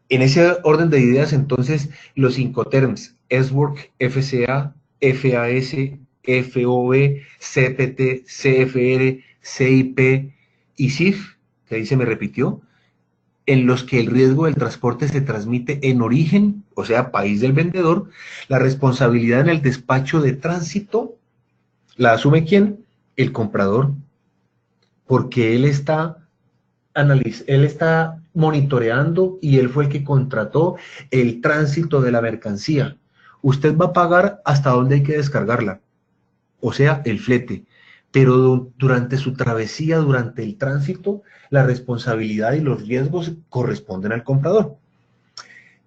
En ese orden de ideas, entonces, los Incoterms, SWORK, FCA, FAS, FOB, CPT, CFR, CIP y CIF, que ahí se me repitió, en los que el riesgo del transporte se transmite en origen, o sea, país del vendedor, la responsabilidad en el despacho de tránsito la asume ¿quién? El comprador, porque él está monitoreando y él fue el que contrató el tránsito de la mercancía. Usted va a pagar hasta dónde hay que descargarla, o sea, el flete, pero durante su travesía, durante el tránsito, la responsabilidad y los riesgos corresponden al comprador.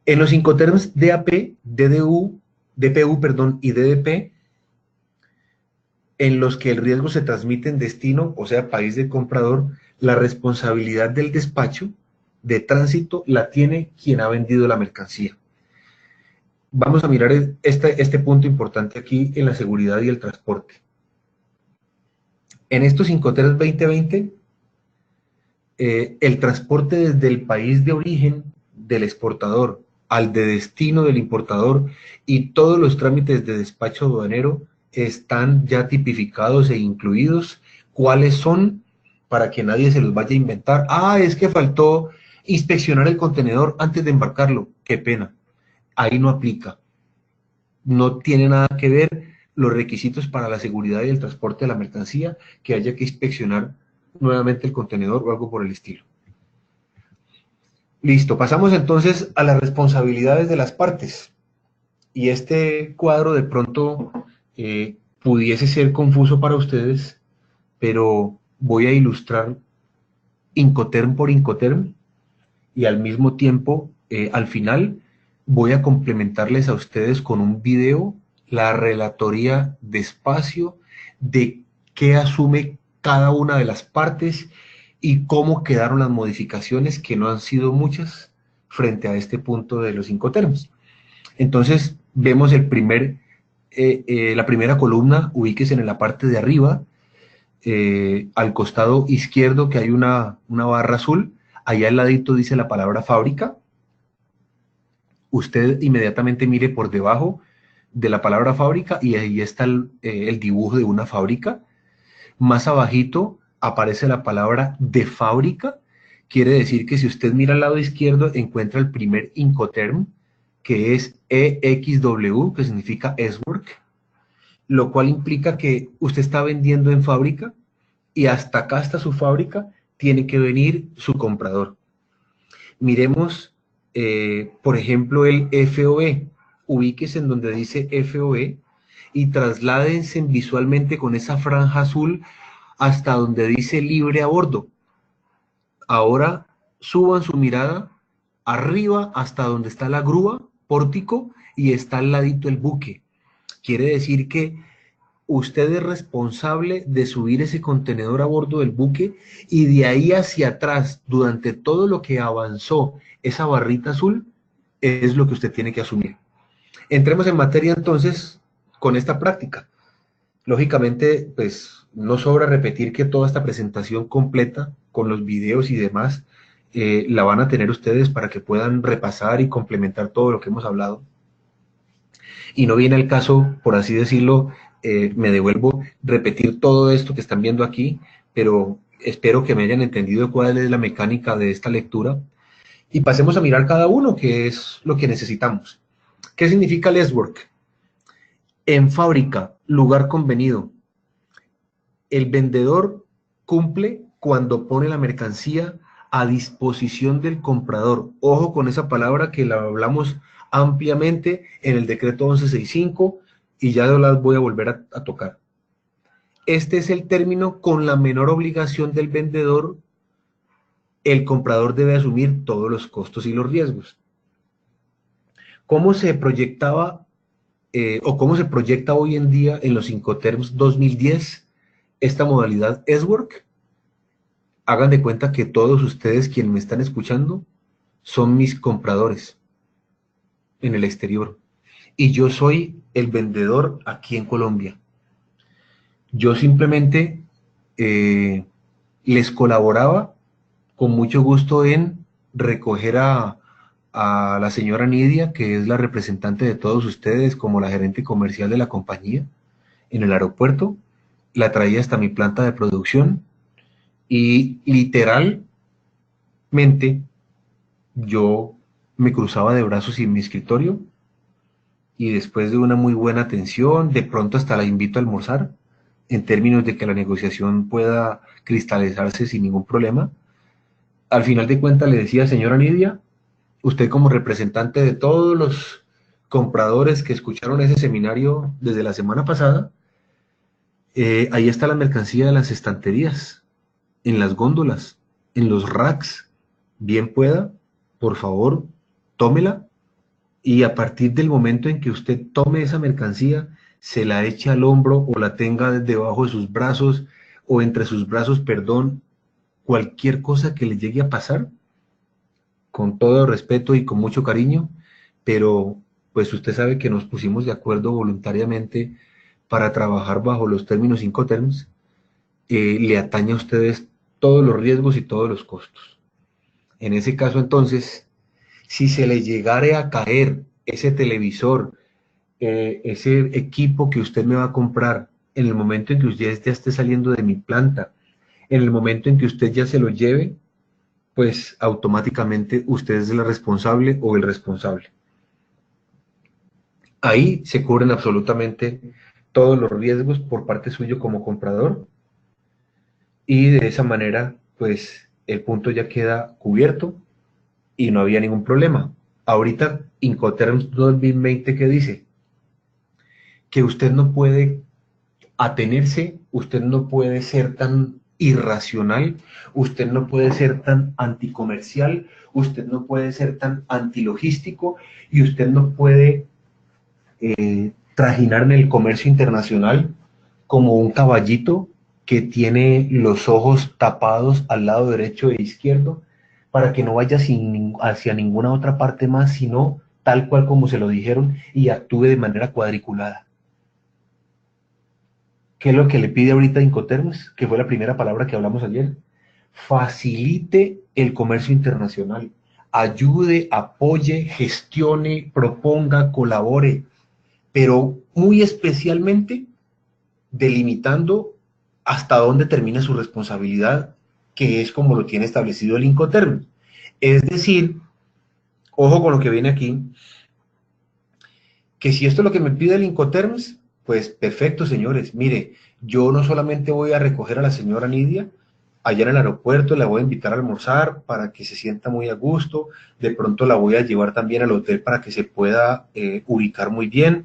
En los Incoterms DAP, DDU, DPU, perdón, y DDP, en los que el riesgo se transmite en destino, o sea, país del comprador, la responsabilidad del despacho de tránsito la tiene quien ha vendido la mercancía. Vamos a mirar este punto importante aquí en la seguridad y el transporte. En estos Incoterms 2020, el transporte desde el país de origen del exportador al de destino del importador y todos los trámites de despacho aduanero están ya tipificados e incluidos. ¿Cuáles son? Para que nadie se los vaya a inventar. Ah, es que faltó inspeccionar el contenedor antes de embarcarlo. Qué pena. Ahí no aplica. No tiene nada que ver los requisitos para la seguridad y el transporte de la mercancía que haya que inspeccionar nuevamente el contenedor o algo por el estilo. Listo, pasamos entonces a las responsabilidades de las partes. Y este cuadro de pronto pudiese ser confuso para ustedes, pero voy a ilustrar Incoterm por Incoterm y al mismo tiempo, al final, voy a complementarles a ustedes con un video la relatoría despacio de qué asume cada una de las partes y cómo quedaron las modificaciones, que no han sido muchas, frente a este punto de los Incoterms. Entonces, vemos el primer la primera columna, ubíquese en la parte de arriba, al costado izquierdo que hay una barra azul, allá al ladito dice la palabra fábrica. Usted inmediatamente mire por debajo de la palabra fábrica y ahí está el dibujo de una fábrica. Más abajito aparece la palabra de fábrica. Quiere decir que si usted mira al lado izquierdo encuentra el primer Incoterm, que es EXW, que significa S-Work, lo cual implica que usted está vendiendo en fábrica y hasta acá está su fábrica, tiene que venir su comprador. Miremos, por ejemplo, el FOB. Ubíquese en donde dice FOB y trasládense visualmente con esa franja azul hasta donde dice libre a bordo. Ahora suban su mirada arriba hasta donde está la grúa, pórtico, y está al ladito el buque. Quiere decir que usted es responsable de subir ese contenedor a bordo del buque y de ahí hacia atrás, durante todo lo que avanzó esa barrita azul, es lo que usted tiene que asumir. Entremos en materia entonces con esta práctica. Lógicamente, pues no sobra repetir que toda esta presentación completa con los videos y demás la van a tener ustedes para que puedan repasar y complementar todo lo que hemos hablado. Y no viene al caso, por así decirlo, me devuelvo, repetir todo esto que están viendo aquí, pero espero que me hayan entendido cuál es la mecánica de esta lectura y pasemos a mirar cada uno, que es lo que necesitamos. ¿Qué significa less work? En fábrica, lugar convenido. El vendedor cumple cuando pone la mercancía a disposición del comprador. Ojo con esa palabra que la hablamos ampliamente en el decreto 1165 y ya no las voy a volver a tocar. Este es el término con la menor obligación del vendedor. El comprador debe asumir todos los costos y los riesgos. ¿Cómo se proyectaba o cómo se proyecta hoy en día en los Incoterms 2010 esta modalidad S-Work? Hagan de cuenta que todos ustedes quienes me están escuchando son mis compradores en el exterior y yo soy el vendedor aquí en Colombia. Yo simplemente les colaboraba con mucho gusto en recoger a la señora Nidia, que es la representante de todos ustedes como la gerente comercial de la compañía en el aeropuerto, la traía hasta mi planta de producción y literalmente yo me cruzaba de brazos en mi escritorio y después de una muy buena atención, de pronto hasta la invito a almorzar, en términos de que la negociación pueda cristalizarse sin ningún problema. Al final de cuentas le decía, señora Nidia, usted como representante de todos los compradores que escucharon ese seminario desde la semana pasada, ahí está la mercancía de las estanterías, en las góndolas, en los racks. Bien pueda, por favor, tómela y a partir del momento en que usted tome esa mercancía, se la eche al hombro o la tenga debajo de sus brazos o entre sus brazos, perdón, cualquier cosa que le llegue a pasar, con todo respeto y con mucho cariño, pero pues usted sabe que nos pusimos de acuerdo voluntariamente para trabajar bajo los términos Incoterms, le atañe a ustedes todos los riesgos y todos los costos. En ese caso entonces, si se le llegare a caer ese televisor, ese equipo que usted me va a comprar en el momento en que usted ya esté saliendo de mi planta, en el momento en que usted ya se lo lleve, pues automáticamente usted es la responsable o el responsable. Ahí se cubren absolutamente todos los riesgos por parte suyo como comprador y de esa manera, pues el punto ya queda cubierto y no había ningún problema. Ahorita Incoterms 2020, ¿qué dice? Que usted no puede atenerse, usted no puede ser tan irracional, usted no puede ser tan anticomercial, usted no puede ser tan antilogístico y usted no puede trajinar en el comercio internacional como un caballito que tiene los ojos tapados al lado derecho e izquierdo para que no vaya hacia ninguna otra parte más, sino tal cual como se lo dijeron y actúe de manera cuadriculada. ¿Qué es lo que le pide ahorita Incoterms? Que fue la primera palabra que hablamos ayer. Facilite el comercio internacional. Ayude, apoye, gestione, proponga, colabore, pero muy especialmente delimitando hasta dónde termina su responsabilidad, que es como lo tiene establecido el Incoterms. Es decir, ojo con lo que viene aquí, que si esto es lo que me pide el Incoterms, pues perfecto, señores. Mire, yo no solamente voy a recoger a la señora Nidia allá en el aeropuerto, la voy a invitar a almorzar para que se sienta muy a gusto, de pronto la voy a llevar también al hotel para que se pueda ubicar muy bien,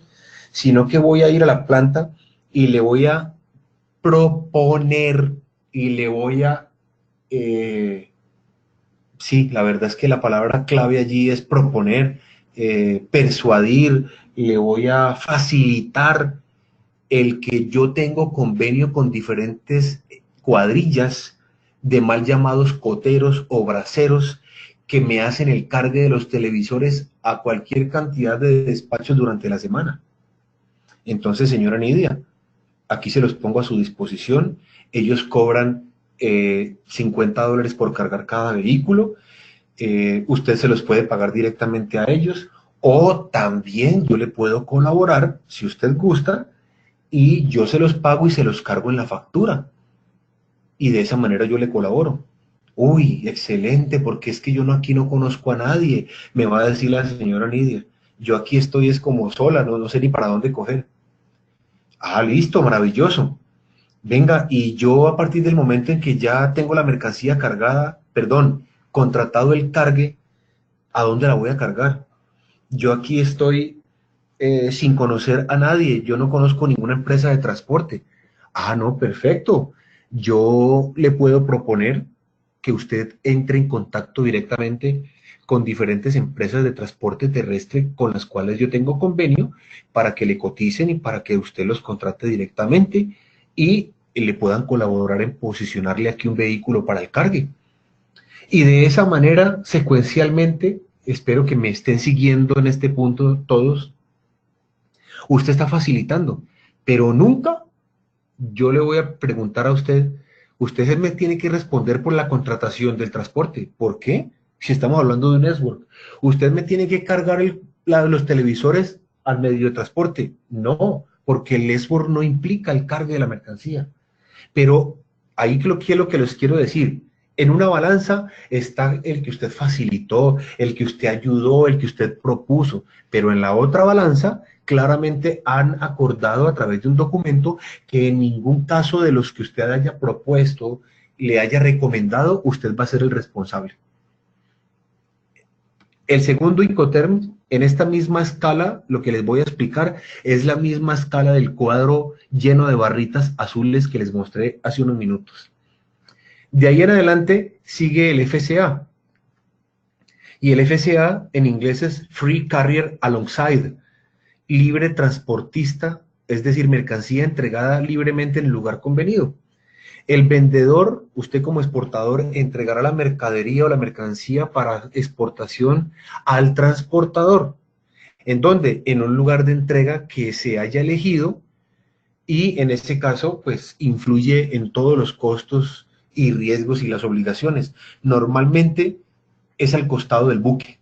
sino que voy a ir a la planta y le voy a proponer y le voy a... sí, la verdad es que la palabra clave allí es proponer, persuadir, le voy a facilitar el que yo tengo convenio con diferentes cuadrillas de mal llamados coteros o braceros que me hacen el cargue de los televisores a cualquier cantidad de despachos durante la semana. Entonces, señora Nidia, aquí se los pongo a su disposición. Ellos cobran $50 por cargar cada vehículo. Usted se los puede pagar directamente a ellos, o también yo le puedo colaborar, si usted gusta, y yo se los pago y se los cargo en la factura. Y de esa manera yo le colaboro. Uy, excelente, porque es que yo no, aquí no conozco a nadie, me va a decir la señora Nidia. Yo aquí estoy es como sola, no sé ni para dónde coger. Ah, listo, maravilloso. Venga, y yo a partir del momento en que ya tengo la mercancía cargada, perdón, contratado el cargue, ¿a dónde la voy a cargar? Yo aquí estoy sin conocer a nadie, yo no conozco ninguna empresa de transporte. Ah, no, perfecto. Yo le puedo proponer que usted entre en contacto directamente con diferentes empresas de transporte terrestre con las cuales yo tengo convenio para que le coticen y para que usted los contrate directamente y le puedan colaborar en posicionarle aquí un vehículo para el cargue. Y de esa manera, secuencialmente, espero que me estén siguiendo en este punto todos, usted está facilitando, pero nunca yo le voy a preguntar a usted, usted me tiene que responder por la contratación del transporte. ¿Por qué? Si estamos hablando de un network. Usted me tiene que cargar los televisores al medio de transporte. No, porque el network no implica el cargue de la mercancía. Pero ahí lo que les quiero decir, en una balanza está el que usted facilitó, el que usted ayudó, el que usted propuso, pero en la otra balanza claramente han acordado a través de un documento que en ningún caso de los que usted haya propuesto, le haya recomendado, usted va a ser el responsable. El segundo Incoterm, en esta misma escala, lo que les voy a explicar es la misma escala del cuadro lleno de barritas azules que les mostré hace unos minutos. De ahí en adelante sigue el FCA. Y el FCA en inglés es Free Carrier Alongside, libre transportista, es decir, mercancía entregada libremente en el lugar convenido. El vendedor, usted como exportador, entregará la mercadería o la mercancía para exportación al transportador. ¿En dónde? En un lugar de entrega que se haya elegido y en este caso, pues, influye en todos los costos y riesgos y las obligaciones. Normalmente es al costado del buque,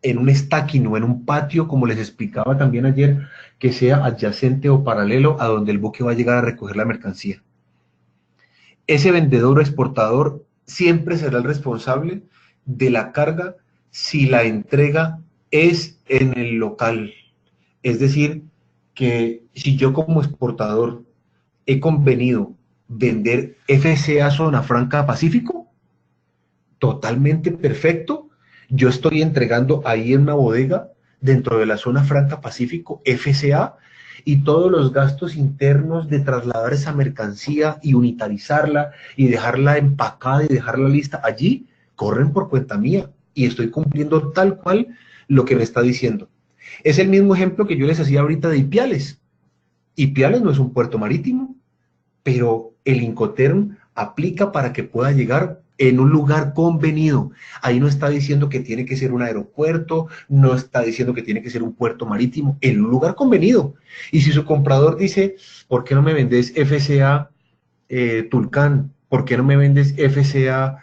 en un stacking o en un patio, como les explicaba también ayer, que sea adyacente o paralelo a donde el buque va a llegar a recoger la mercancía. Ese vendedor o exportador siempre será el responsable de la carga si la entrega es en el local. Es decir, que si yo como exportador he convenido vender FCA Zona Franca Pacífico, totalmente perfecto. Yo estoy entregando ahí en una bodega dentro de la Zona Franca Pacífico FCA y todos los gastos internos de trasladar esa mercancía y unitarizarla y dejarla empacada y dejarla lista allí corren por cuenta mía y estoy cumpliendo tal cual lo que me está diciendo. Es el mismo ejemplo que yo les hacía ahorita de Ipiales. Ipiales no es un puerto marítimo, pero el Incoterm aplica para que pueda llegar en un lugar convenido. Ahí no está diciendo que tiene que ser un aeropuerto, no está diciendo que tiene que ser un puerto marítimo, en un lugar convenido. Y si su comprador dice, ¿por qué no me vendes FCA Tulcán? ¿Por qué no me vendes FCA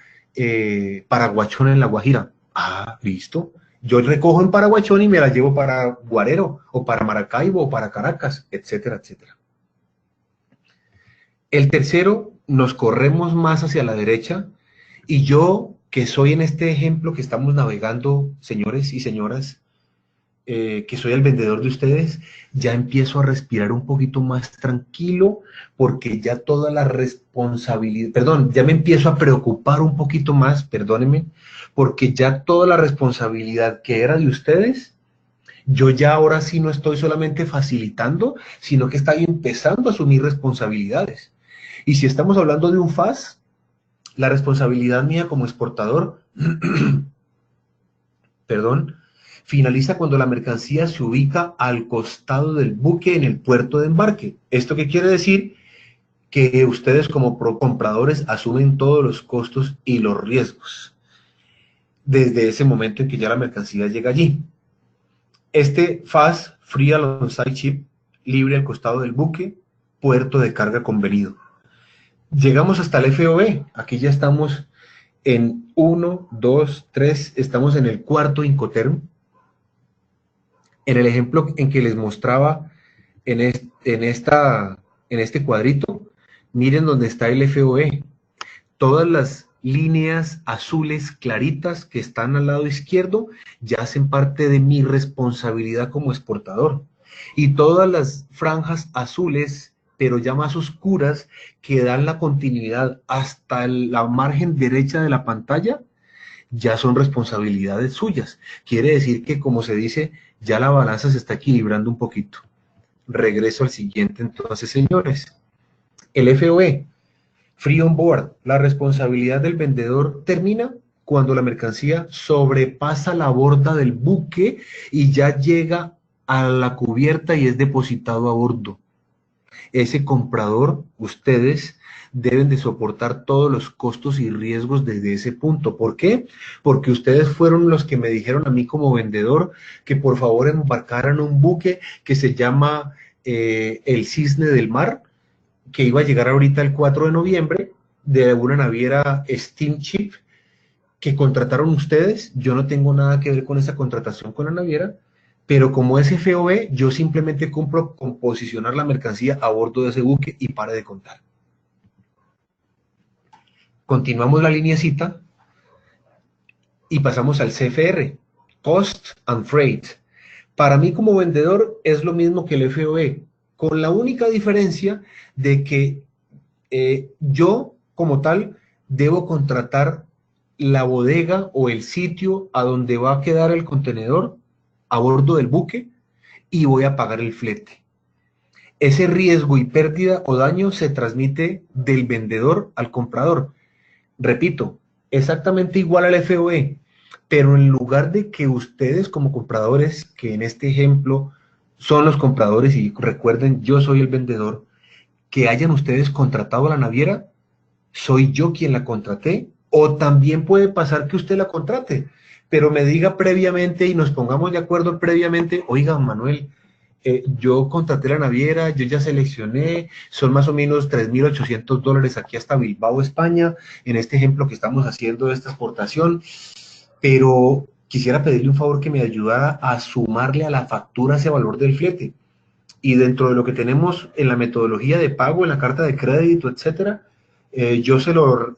Paraguachón en La Guajira? Ah, listo. Yo recojo en Paraguachón y me la llevo para Guarero, o para Maracaibo, o para Caracas, etcétera, etcétera. El tercero, nos corremos más hacia la derecha, y yo, que soy en este ejemplo que estamos navegando, señores y señoras, que soy el vendedor de ustedes, ya empiezo a respirar un poquito más tranquilo, porque ya toda la responsabilidad, perdón, ya me empiezo a preocupar un poquito más, perdónenme, porque ya toda la responsabilidad que era de ustedes, yo ya ahora sí no estoy solamente facilitando, sino que estoy empezando a asumir responsabilidades. Y si estamos hablando de un FAS, la responsabilidad mía como exportador, perdón, finaliza cuando la mercancía se ubica al costado del buque en el puerto de embarque. ¿Esto qué quiere decir? Que ustedes como compradores asumen todos los costos y los riesgos desde ese momento en que ya la mercancía llega allí. Este FAS, Free Alongside Ship, libre al costado del buque, puerto de carga convenido. Llegamos hasta el FOB, aquí ya estamos en 1, 2, 3, estamos en el cuarto Incoterm. En el ejemplo en que les mostraba en este cuadrito, miren dónde está el FOE. Todas las líneas azules claritas que están al lado izquierdo ya hacen parte de mi responsabilidad como exportador. Y todas las franjas azules, pero ya más oscuras, que dan la continuidad hasta la margen derecha de la pantalla, ya son responsabilidades suyas. Quiere decir que, como se dice, ya la balanza se está equilibrando un poquito. Regreso al siguiente entonces, señores. El FOE, Free on Board, la responsabilidad del vendedor termina cuando la mercancía sobrepasa la borda del buque y ya llega a la cubierta y es depositado a bordo. Ese comprador, ustedes deben de soportar todos los costos y riesgos desde ese punto. ¿Por qué? Porque ustedes fueron los que me dijeron a mí como vendedor que por favor embarcaran un buque que se llama el Cisne del Mar, que iba a llegar ahorita el 4 de noviembre de una naviera Steamship que contrataron ustedes. Yo no tengo nada que ver con esa contratación con la naviera, pero como es FOB, yo simplemente cumplo con posicionar la mercancía a bordo de ese buque y pare de contar. Continuamos la lineecita y pasamos al CFR, Cost and Freight. Para mí como vendedor es lo mismo que el FOB, con la única diferencia de que yo como tal debo contratar la bodega o el sitio a donde va a quedar el contenedor a bordo del buque y voy a pagar el flete. Ese riesgo y pérdida o daño se transmite del vendedor al comprador. Repito, exactamente igual al FOE, pero en lugar de que ustedes como compradores, que en este ejemplo son los compradores y recuerden, yo soy el vendedor, que hayan ustedes contratado a la naviera, soy yo quien la contraté, o también puede pasar que usted la contrate, pero me diga previamente y nos pongamos de acuerdo previamente, oiga, Manuel, yo contraté la naviera, yo ya seleccioné, son más o menos $3,800 aquí hasta Bilbao, España, en este ejemplo que estamos haciendo de esta exportación, pero quisiera pedirle un favor que me ayudara a sumarle a la factura ese valor del flete. Y dentro de lo que tenemos en la metodología de pago, en la carta de crédito, etcétera, yo se lo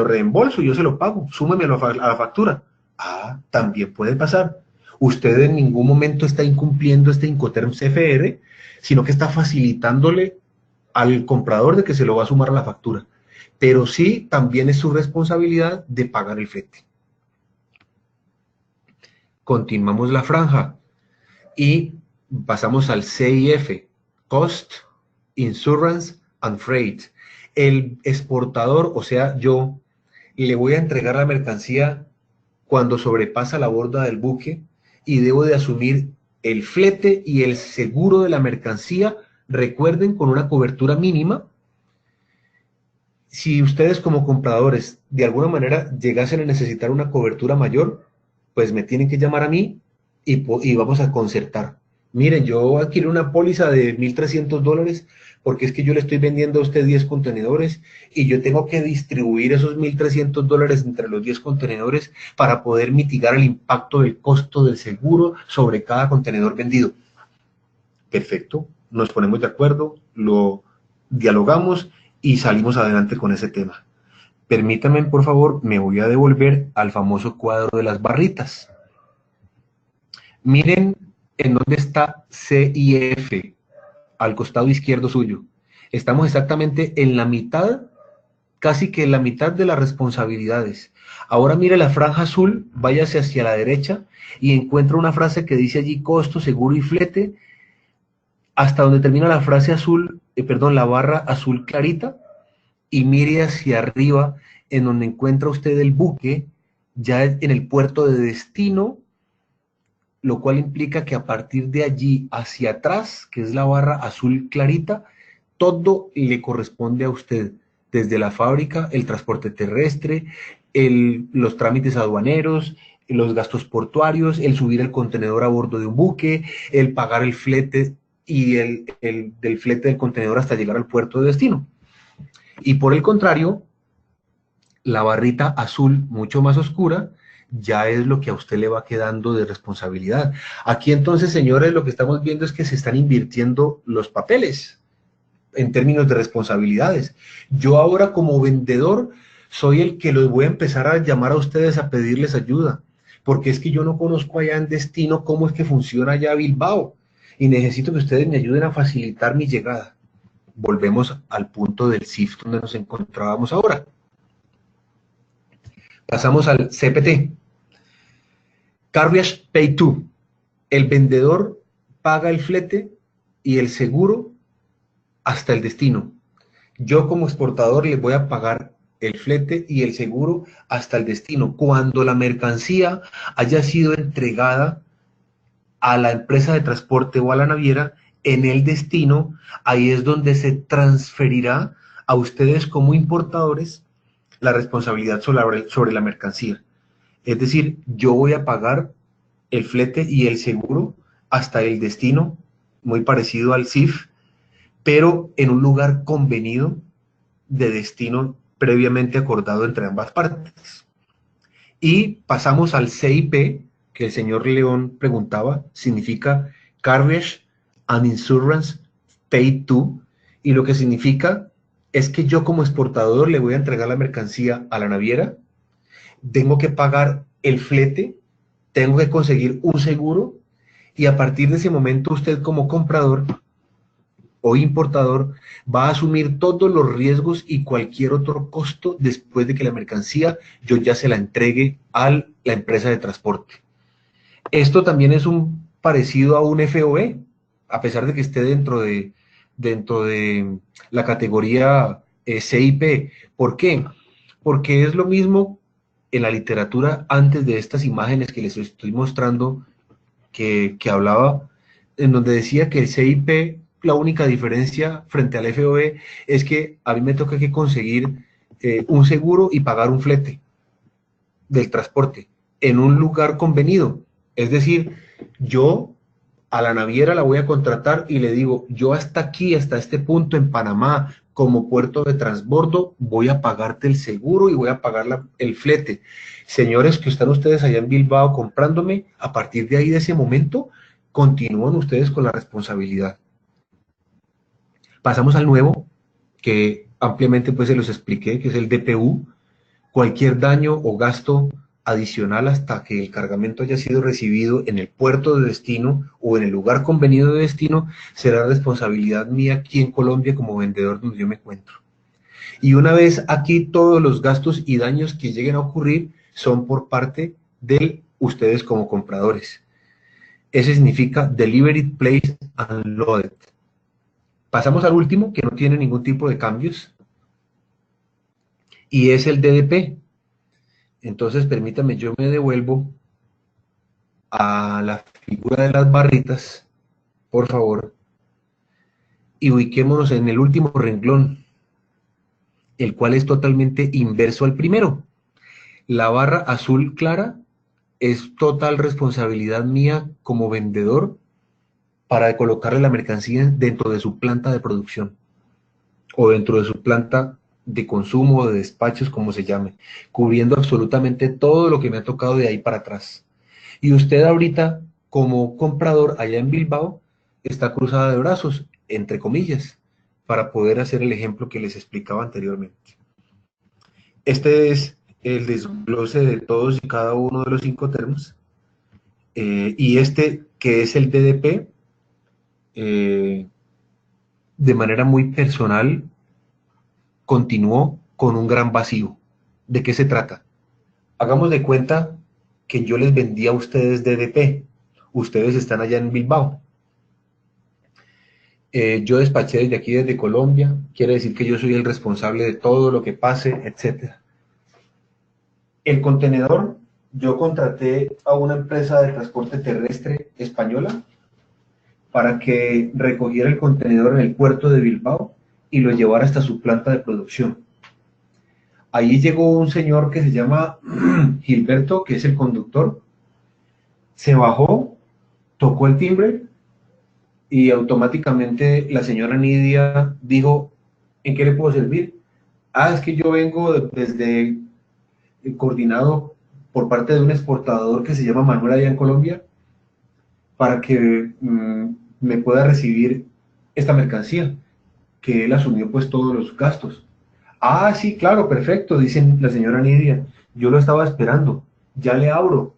reembolso, yo se lo pago, súmeme a la factura. Ah, también puede pasar. Usted en ningún momento está incumpliendo este Incoterm CFR, sino que está facilitándole al comprador de que se lo va a sumar a la factura. Pero sí, también es su responsabilidad de pagar el flete. Continuamos la franja y pasamos al CIF, Cost, Insurance and Freight. El exportador, o sea, yo le voy a entregar la mercancía cuando sobrepasa la borda del buque y debo de asumir el flete y el seguro de la mercancía, recuerden, con una cobertura mínima. Si ustedes como compradores de alguna manera llegasen a necesitar una cobertura mayor, pues me tienen que llamar a mí y vamos a concertar. Miren, yo adquirí una póliza de $1,300 porque es que yo le estoy vendiendo a usted 10 contenedores y yo tengo que distribuir esos $1,300 entre los 10 contenedores para poder mitigar el impacto del costo del seguro sobre cada contenedor vendido. Perfecto, nos ponemos de acuerdo, lo dialogamos y salimos adelante con ese tema. Permítanme, por favor, me voy a devolver al famoso cuadro de las barritas. Miren en dónde está C y F, al costado izquierdo suyo. Estamos exactamente en la mitad, casi que en la mitad de las responsabilidades. Ahora mire la franja azul, váyase hacia la derecha y encuentra una frase que dice allí costo, seguro y flete, hasta donde termina la frase azul, la barra azul clarita, y mire hacia arriba en donde encuentra usted el buque ya en el puerto de destino, lo cual implica que a partir de allí hacia atrás, que es la barra azul clarita, todo le corresponde a usted, desde la fábrica, el transporte terrestre, los trámites aduaneros, los gastos portuarios, el subir el contenedor a bordo de un buque, el pagar el flete y del flete del contenedor hasta llegar al puerto de destino. Y por el contrario, la barrita azul mucho más oscura ya es lo que a usted le va quedando de responsabilidad. Aquí entonces, señores, lo que estamos viendo es que se están invirtiendo los papeles en términos de responsabilidades. Yo ahora como vendedor soy el que los voy a empezar a llamar a ustedes a pedirles ayuda, porque es que yo no conozco allá en destino cómo es que funciona allá Bilbao y necesito que ustedes me ayuden a facilitar mi llegada. Volvemos al punto del SIF donde nos encontrábamos ahora. Pasamos al CPT. Carriage Pay To. El vendedor paga el flete y el seguro hasta el destino. Yo como exportador le voy a pagar el flete y el seguro hasta el destino. Cuando la mercancía haya sido entregada a la empresa de transporte o a la naviera, en el destino, ahí es donde se transferirá a ustedes como importadores la responsabilidad sobre la mercancía. Es decir, yo voy a pagar el flete y el seguro hasta el destino, muy parecido al CIF, pero en un lugar convenido de destino previamente acordado entre ambas partes. Y pasamos al CIP, que el señor León preguntaba, significa Carriage and Insurance Paid To, y lo que significa es que yo como exportador le voy a entregar la mercancía a la naviera, tengo que pagar el flete, tengo que conseguir un seguro, y a partir de ese momento usted como comprador o importador va a asumir todos los riesgos y cualquier otro costo después de que la mercancía yo ya se la entregue a la empresa de transporte. Esto también es un parecido a un FOB, a pesar de que esté dentro de la categoría CIP. ¿Por qué? Porque es lo mismo en la literatura antes de estas imágenes que les estoy mostrando, que hablaba, en donde decía que el CIP, la única diferencia frente al FOB es que a mí me toca que conseguir un seguro y pagar un flete del transporte en un lugar convenido. Es decir, yo a la naviera la voy a contratar y le digo, yo hasta aquí, hasta este punto en Panamá, como puerto de transbordo, voy a pagarte el seguro y voy a pagar el flete. Señores que están ustedes allá en Bilbao comprándome, a partir de ahí, de ese momento, continúan ustedes con la responsabilidad. Pasamos al nuevo, que ampliamente pues se los expliqué, que es el DPU. Cualquier daño o gasto adicional hasta que el cargamento haya sido recibido en el puerto de destino o en el lugar convenido de destino será responsabilidad mía aquí en Colombia como vendedor donde yo me encuentro. Y una vez aquí todos los gastos y daños que lleguen a ocurrir son por parte de ustedes como compradores. Ese significa Delivered, Placed and Loaded. Pasamos al último, que no tiene ningún tipo de cambios, y es el DDP. Entonces, permítame, yo me devuelvo a la figura de las barritas, por favor, y ubiquémonos en el último renglón, el cual es totalmente inverso al primero. La barra azul clara es total responsabilidad mía como vendedor para colocarle la mercancía dentro de su planta de producción o dentro de su planta de consumo o de despachos, como se llame, cubriendo absolutamente todo lo que me ha tocado de ahí para atrás. Y usted ahorita, como comprador allá en Bilbao, está cruzada de brazos, entre comillas, para poder hacer el ejemplo que les explicaba anteriormente. Este es el desglose de todos y cada uno de los 5 termos. Y este, que es el DDP, de manera muy personal, continuó con un gran vacío. ¿De qué se trata? Hagamos de cuenta que yo les vendí a ustedes DDP. Ustedes están allá en Bilbao. Yo despaché desde aquí, desde Colombia. Quiere decir que yo soy el responsable de todo lo que pase, etc. El contenedor, yo contraté a una empresa de transporte terrestre española para que recogiera el contenedor en el puerto de Bilbao y lo llevara hasta su planta de producción. Ahí llegó un señor que se llama Gilberto, que es el conductor, se bajó, tocó el timbre y automáticamente la señora Nidia dijo, ¿en qué le puedo servir? Ah, es que yo vengo desde coordinado por parte de un exportador que se llama Manuel allá en Colombia para que me pueda recibir esta mercancía, que él asumió pues todos los gastos. Ah, sí, claro, perfecto, dice la señora Nidia. Yo lo estaba esperando. Ya le abro.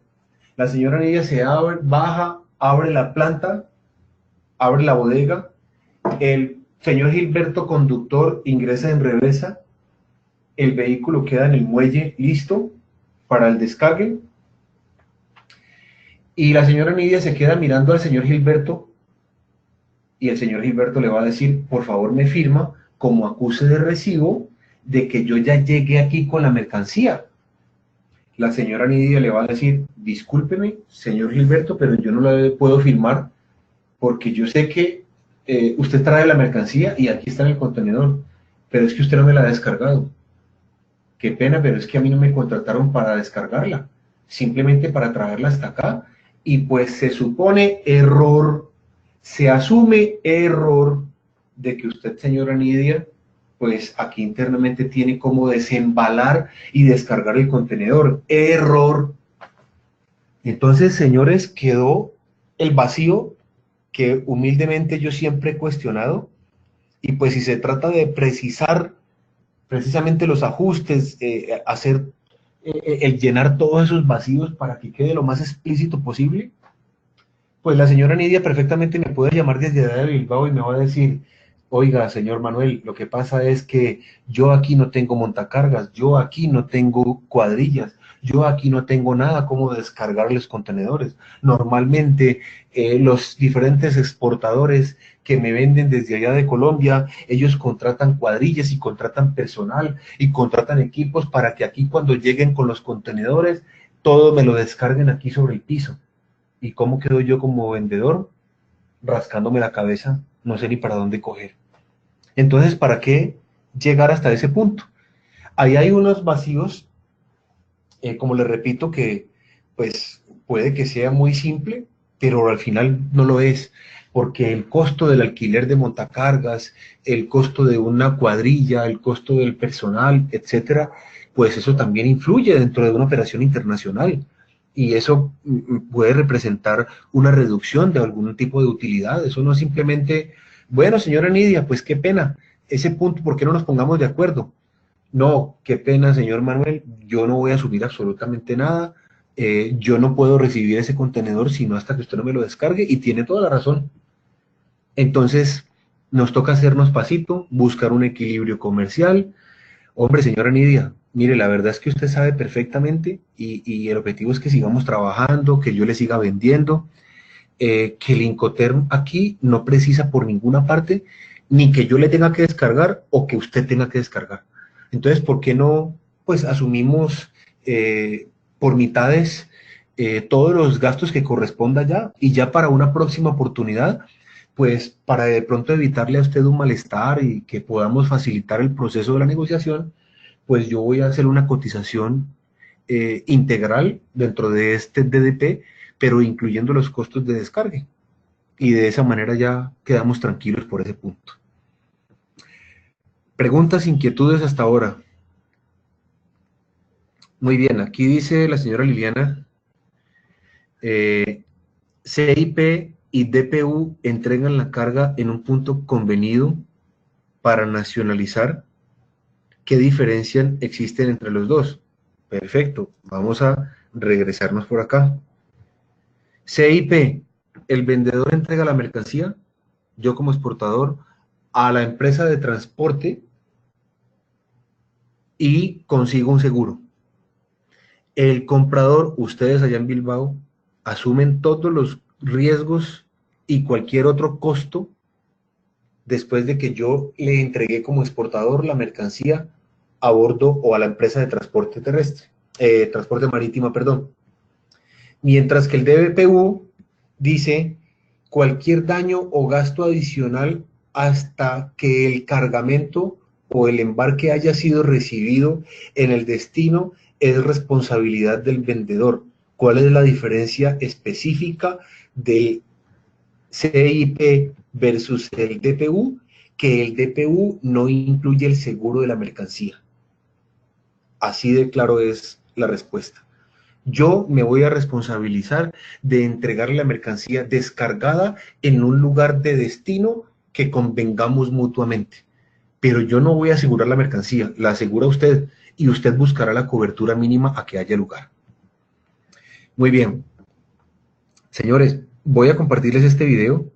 La señora Nidia se abre, baja, abre la planta, abre la bodega. El señor Gilberto, conductor, ingresa en reversa. El vehículo queda en el muelle listo para el descargue. Y la señora Nidia se queda mirando al señor Gilberto y el señor Gilberto le va a decir, por favor me firma como acuse de recibo de que yo ya llegué aquí con la mercancía. La señora Nidia le va a decir, discúlpeme, señor Gilberto, pero yo no la puedo firmar porque yo sé que usted trae la mercancía y aquí está en el contenedor, pero es que usted no me la ha descargado. Qué pena, pero es que a mí no me contrataron para descargarla, simplemente para traerla hasta acá. Y pues se supone error, se asume error de que usted, señora Nidia, pues aquí internamente tiene como desembalar y descargar el contenedor. Error. Entonces, señores, quedó el vacío que humildemente yo siempre he cuestionado. Y pues si se trata de precisar precisamente los ajustes, hacer el llenar todos esos vacíos para que quede lo más explícito posible, pues la señora Nidia perfectamente me puede llamar desde allá de Bilbao y me va a decir, oiga, señor Manuel, lo que pasa es que yo aquí no tengo montacargas, yo aquí no tengo cuadrillas, yo aquí no tengo nada como descargarles contenedores. Normalmente los diferentes exportadores que me venden desde allá de Colombia, ellos contratan cuadrillas y contratan personal y contratan equipos para que aquí cuando lleguen con los contenedores, todo me lo descarguen aquí sobre el piso. ¿Y cómo quedo yo como vendedor? Rascándome la cabeza, no sé ni para dónde coger. Entonces, ¿para qué llegar hasta ese punto? Ahí hay unos vacíos, como les repito, que pues puede que sea muy simple, pero al final no lo es, porque el costo del alquiler de montacargas, el costo de una cuadrilla, el costo del personal, etcétera, pues eso también influye dentro de una operación internacional. Y eso puede representar una reducción de algún tipo de utilidad. Eso no es simplemente, bueno, señora Nidia, pues qué pena, ese punto, ¿por qué no nos pongamos de acuerdo? No, qué pena, señor Manuel, yo no voy a subir absolutamente nada, yo no puedo recibir ese contenedor sino hasta que usted no me lo descargue, y tiene toda la razón. Entonces, nos toca hacernos pasito, buscar un equilibrio comercial. Hombre, señora Nidia, mire, la verdad es que usted sabe perfectamente y el objetivo es que sigamos trabajando, que yo le siga vendiendo, que el Incoterm aquí no precisa por ninguna parte, ni que yo le tenga que descargar o que usted tenga que descargar. Entonces, ¿por qué no, pues, asumimos por mitades todos los gastos que corresponda ya y ya para una próxima oportunidad, pues para de pronto evitarle a usted un malestar y que podamos facilitar el proceso de la negociación, pues yo voy a hacer una cotización integral dentro de este DDP, pero incluyendo los costos de descargue. Y de esa manera ya quedamos tranquilos por ese punto. Preguntas, inquietudes hasta ahora. Muy bien, aquí dice la señora Liliana, CIP y DPU entregan la carga en un punto convenido para nacionalizar. ¿Qué diferencias existen entre los dos? Perfecto, vamos a regresarnos por acá. CIP, el vendedor entrega la mercancía, yo como exportador, a la empresa de transporte y consigo un seguro. El comprador, ustedes allá en Bilbao, asumen todos los riesgos y cualquier otro costo después de que yo le entregué como exportador la mercancía a bordo o a la empresa de transporte terrestre, transporte marítimo, perdón. Mientras que el DBPU dice cualquier daño o gasto adicional hasta que el cargamento o el embarque haya sido recibido en el destino es responsabilidad del vendedor. ¿Cuál es la diferencia específica del CIP versus el DPU? Que el DPU no incluye el seguro de la mercancía. Así de claro es la respuesta. Yo me voy a responsabilizar de entregar la mercancía descargada en un lugar de destino que convengamos mutuamente. Pero yo no voy a asegurar la mercancía, la asegura usted y usted buscará la cobertura mínima a que haya lugar. Muy bien. Señores, voy a compartirles este video,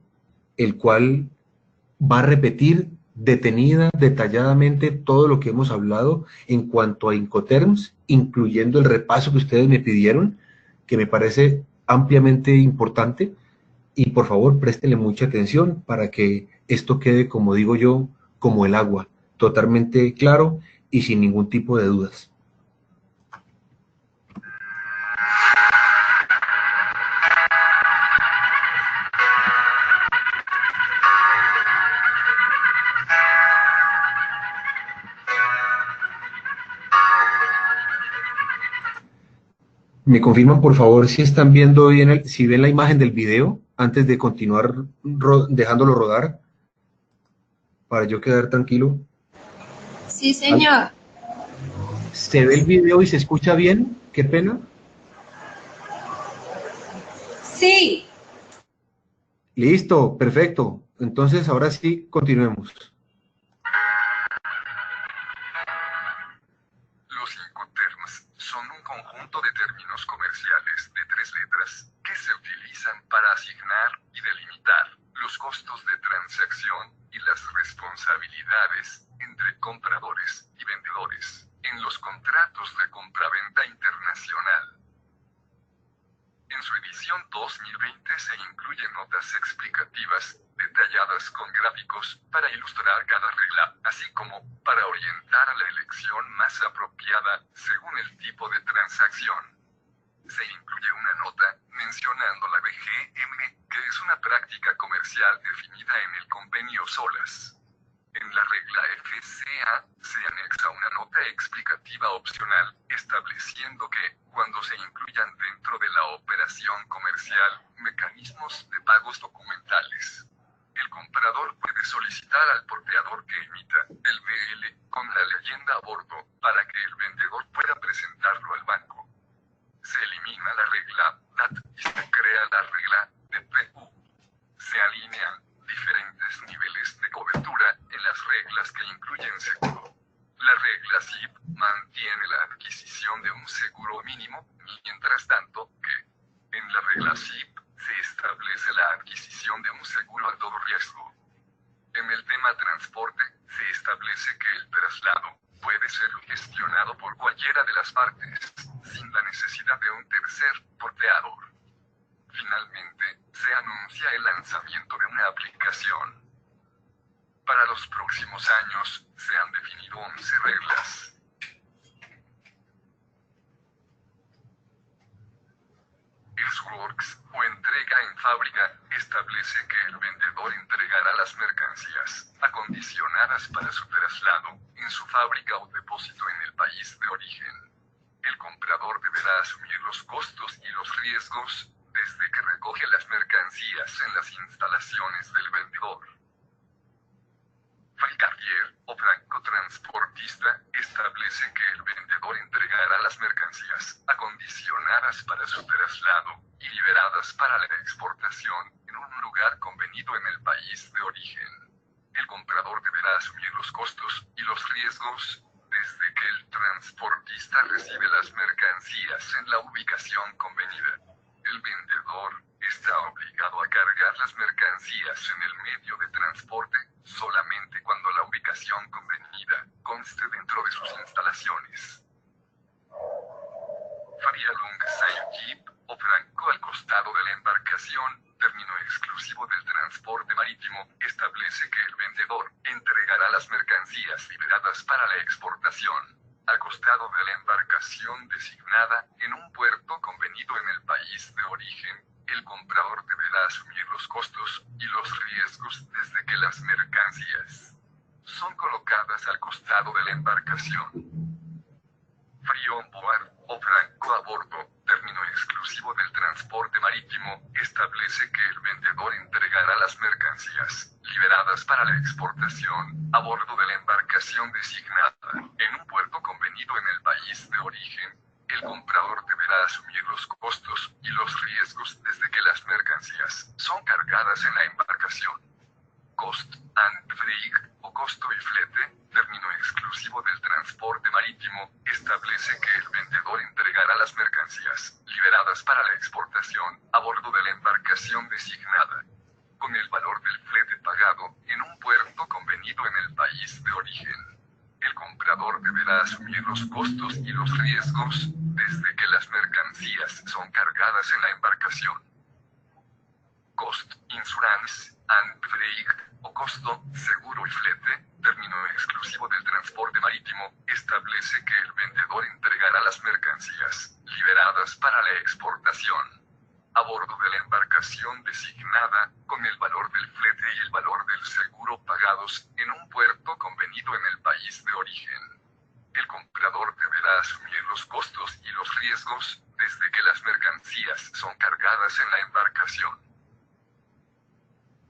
el cual va a repetir detenida, detalladamente todo lo que hemos hablado en cuanto a Incoterms, incluyendo el repaso que ustedes me pidieron, que me parece ampliamente importante, y por favor préstenle mucha atención para que esto quede, como digo yo, como el agua, totalmente claro y sin ningún tipo de dudas. ¿Me confirman, por favor, si están viendo bien, si ven la imagen del video antes de continuar dejándolo rodar, para yo quedar tranquilo? Sí, señor. ¿Se ve el video y se escucha bien? Qué pena. Sí. Listo, perfecto. Entonces, ahora sí, continuemos. Los Incoterms son un conjunto de términos comerciales de 3 letras que se utilizan para asignar y delimitar los costos de transacción y las responsabilidades entre compradores y vendedores en los contratos de compraventa internacional. En su edición 2020 se incluyen notas explicativas, detalladas con gráficos, para ilustrar cada regla, así como para orientar a la elección más apropiada, según el tipo de transacción. Se incluye una nota, mencionando la BGM, que es una práctica comercial definida en el convenio SOLAS. En la regla FCA, se anexa una nota explicativa opcional, estableciendo que, cuando se incluyan dentro de la operación comercial, mecanismos de pagos documentales, el comprador puede solicitar al porteador que emita el BL con la leyenda a bordo, para que el vendedor pueda presentarlo al banco. Se elimina la regla DAT y se crea la regla DPU. Se alinean diferentes niveles de cobertura en las reglas que incluyen seguro. La regla SIP mantiene la adquisición de un seguro mínimo, mientras tanto que, en la regla SIP, se establece la adquisición de un seguro a todo riesgo. En el tema transporte, se establece que el traslado puede ser gestionado por cualquiera de las partes, sin la necesidad de un tercer porteador. Finalmente, se anuncia el lanzamiento de una aplicación. Para los próximos años, se han definido 11 reglas. Earthworks, o entrega en fábrica, es establece que el vendedor entregará las mercancías, acondicionadas para su traslado, en su fábrica o depósito en el país de origen. El comprador deberá asumir los costos y los riesgos, desde que recoge las mercancías en las instalaciones del vendedor. Carrier o francotransportista establece que el vendedor entregará las mercancías, acondicionadas para su traslado, y liberadas para la exportación, en un lugar convenido en el país de origen. El comprador deberá asumir los costos y los riesgos, desde que el transportista recibe las mercancías en la ubicación convenida. El vendedor está obligado a cargar las mercancías en el medio de transporte solamente cuando la ubicación convenida conste dentro de sus instalaciones. Farialung Sayukip o franco al costado de la embarcación, término exclusivo del transporte marítimo, establece que el vendedor entregará las mercancías liberadas para la exportación al costado de la embarcación designada en un puerto convenido en el país de origen. El comprador deberá asumir los costos y los riesgos desde que las mercancías son colocadas al costado de la embarcación. Frío on board o franco a bordo, término exclusivo del transporte marítimo, establece que el vendedor entregará las mercancías liberadas para la exportación a bordo de la embarcación designada en un puerto convenido en el país de origen. El comprador deberá asumir los costos y los riesgos desde que las mercancías son cargadas en la embarcación. Cost and freight o costo y flete, término exclusivo del transporte marítimo, establece que el vendedor entregará las mercancías liberadas para la exportación a bordo de la embarcación designada, con el valor del flete pagado en un puerto convenido en el país de origen. El comprador deberá asumir los costos y los riesgos desde que las mercancías son cargadas en la embarcación. Cost, insurance, and freight, o costo, seguro y flete, término exclusivo del transporte marítimo, establece que el vendedor entregará las mercancías liberadas para la exportación a bordo de la embarcación designada, con el valor del flete y el valor del seguro pagados en un puerto convenido en el país de origen. El comprador deberá asumir los costos y los riesgos desde que las mercancías son cargadas en la embarcación.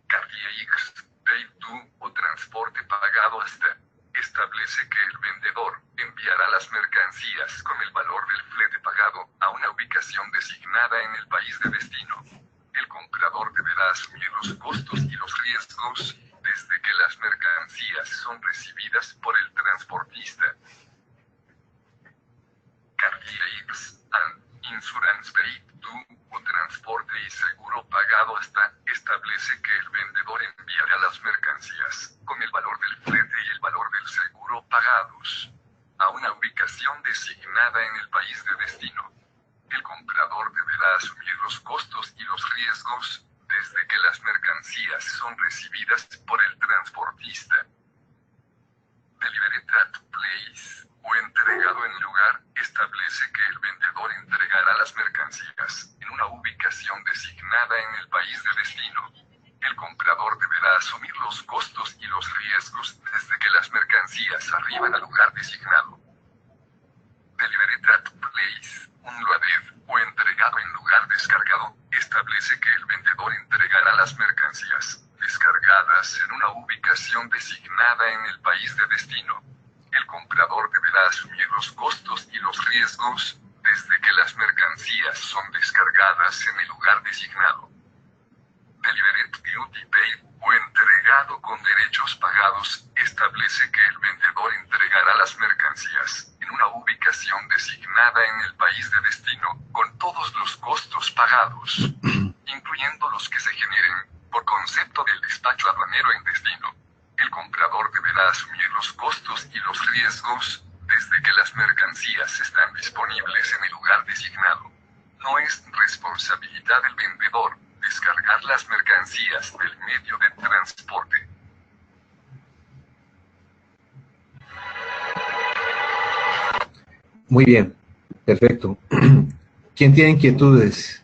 Carrier Paid to o transporte pagado hasta, establece que el vendedor enviará las mercancías con el valor del flete pagado a una ubicación designada en el país de destino. El comprador deberá asumir los costos y los riesgos desde que las mercancías son recibidas por el transportista. Carrier and Insurance Paid to o transporte y seguro pagado hasta, establece que el vendedor enviará las mercancías con el valor del flete y el valor del seguro pagados a una ubicación designada en el país de destino. El comprador deberá asumir los costos y los riesgos desde que las mercancías son recibidas por el transportista. Delivered at place o entregado en lugar, establece que el vendedor entregará las mercancías en una ubicación designada en el país de destino. El comprador deberá asumir los costos y los riesgos desde que las mercancías arriban al lugar designado. Delivered at place, unloaded o entregado en lugar descargado, establece que el vendedor entregará las mercancías descargadas en una ubicación designada en el país de destino. El comprador deberá asumir los costos y los riesgos desde que las mercancías son descargadas en el lugar designado. Delivered duty paid o entregado con derechos pagados, establece que el vendedor entregará las mercancías en una ubicación designada en el país de destino, con todos los costos pagados, incluyendo los que se generen por concepto del despacho aduanero en destino. El comprador deberá asumir los costos y los riesgos desde que las mercancías están disponibles en el lugar designado. No es responsabilidad del vendedor descargar las mercancías del medio de transporte. Muy bien, perfecto. ¿Quién tiene inquietudes?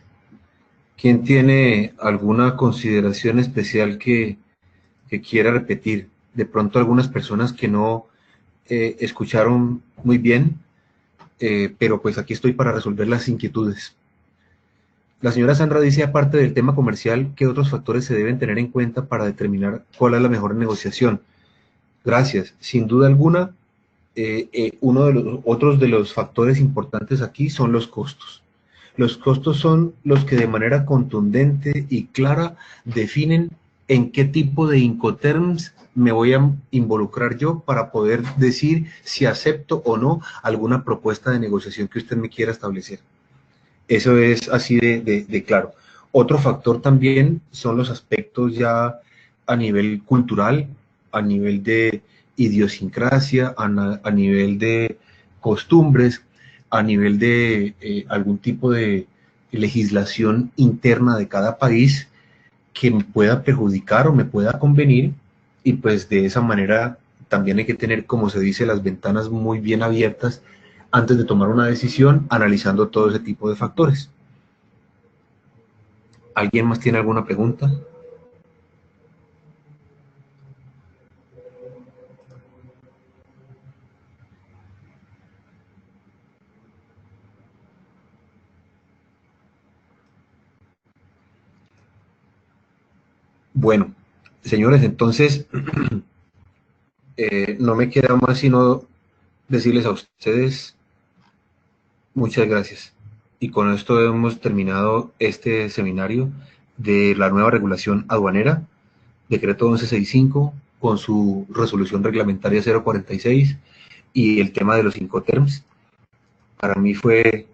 ¿Quién tiene alguna consideración especial que quiera repetir? De pronto algunas personas que no escucharon muy bien, pero pues aquí estoy para resolver las inquietudes. La señora Sandra dice, aparte del tema comercial, ¿qué otros factores se deben tener en cuenta para determinar cuál es la mejor negociación? Gracias. Sin duda alguna, uno de los otros de los factores importantes aquí son los costos. Los costos son los que de manera contundente y clara definen en qué tipo de Incoterms me voy a involucrar yo para poder decir si acepto o no alguna propuesta de negociación que usted me quiera establecer. Eso es así de claro. Otro factor también son los aspectos ya a nivel cultural, a nivel de idiosincrasia, a nivel de costumbres, a nivel de algún tipo de legislación interna de cada país que me pueda perjudicar o me pueda convenir, y pues de esa manera también hay que tener, como se dice, las ventanas muy bien abiertas antes de tomar una decisión, analizando todo ese tipo de factores. ¿Alguien más tiene alguna pregunta? Bueno, señores, entonces no me queda más sino decirles a ustedes muchas gracias. Y con esto hemos terminado este seminario de la nueva regulación aduanera, decreto 1165, con su resolución reglamentaria 046 y el tema de los Incoterms. Para mí fue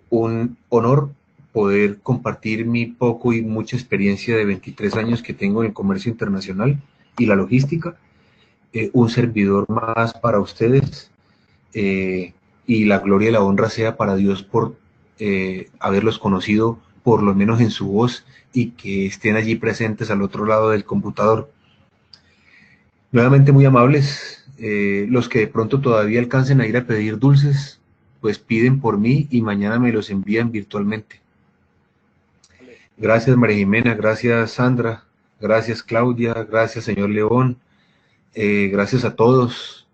un honor poder compartir mi poco y mucha experiencia de 23 años que tengo en el comercio internacional y la logística, un servidor más para ustedes, y la gloria y la honra sea para Dios por haberlos conocido, por lo menos en su voz, y que estén allí presentes al otro lado del computador. Nuevamente muy amables, los que de pronto todavía alcancen a ir a pedir dulces, pues piden por mí y mañana me los envían virtualmente. Gracias María Jimena, gracias Sandra, gracias Claudia, gracias señor León, gracias a todos.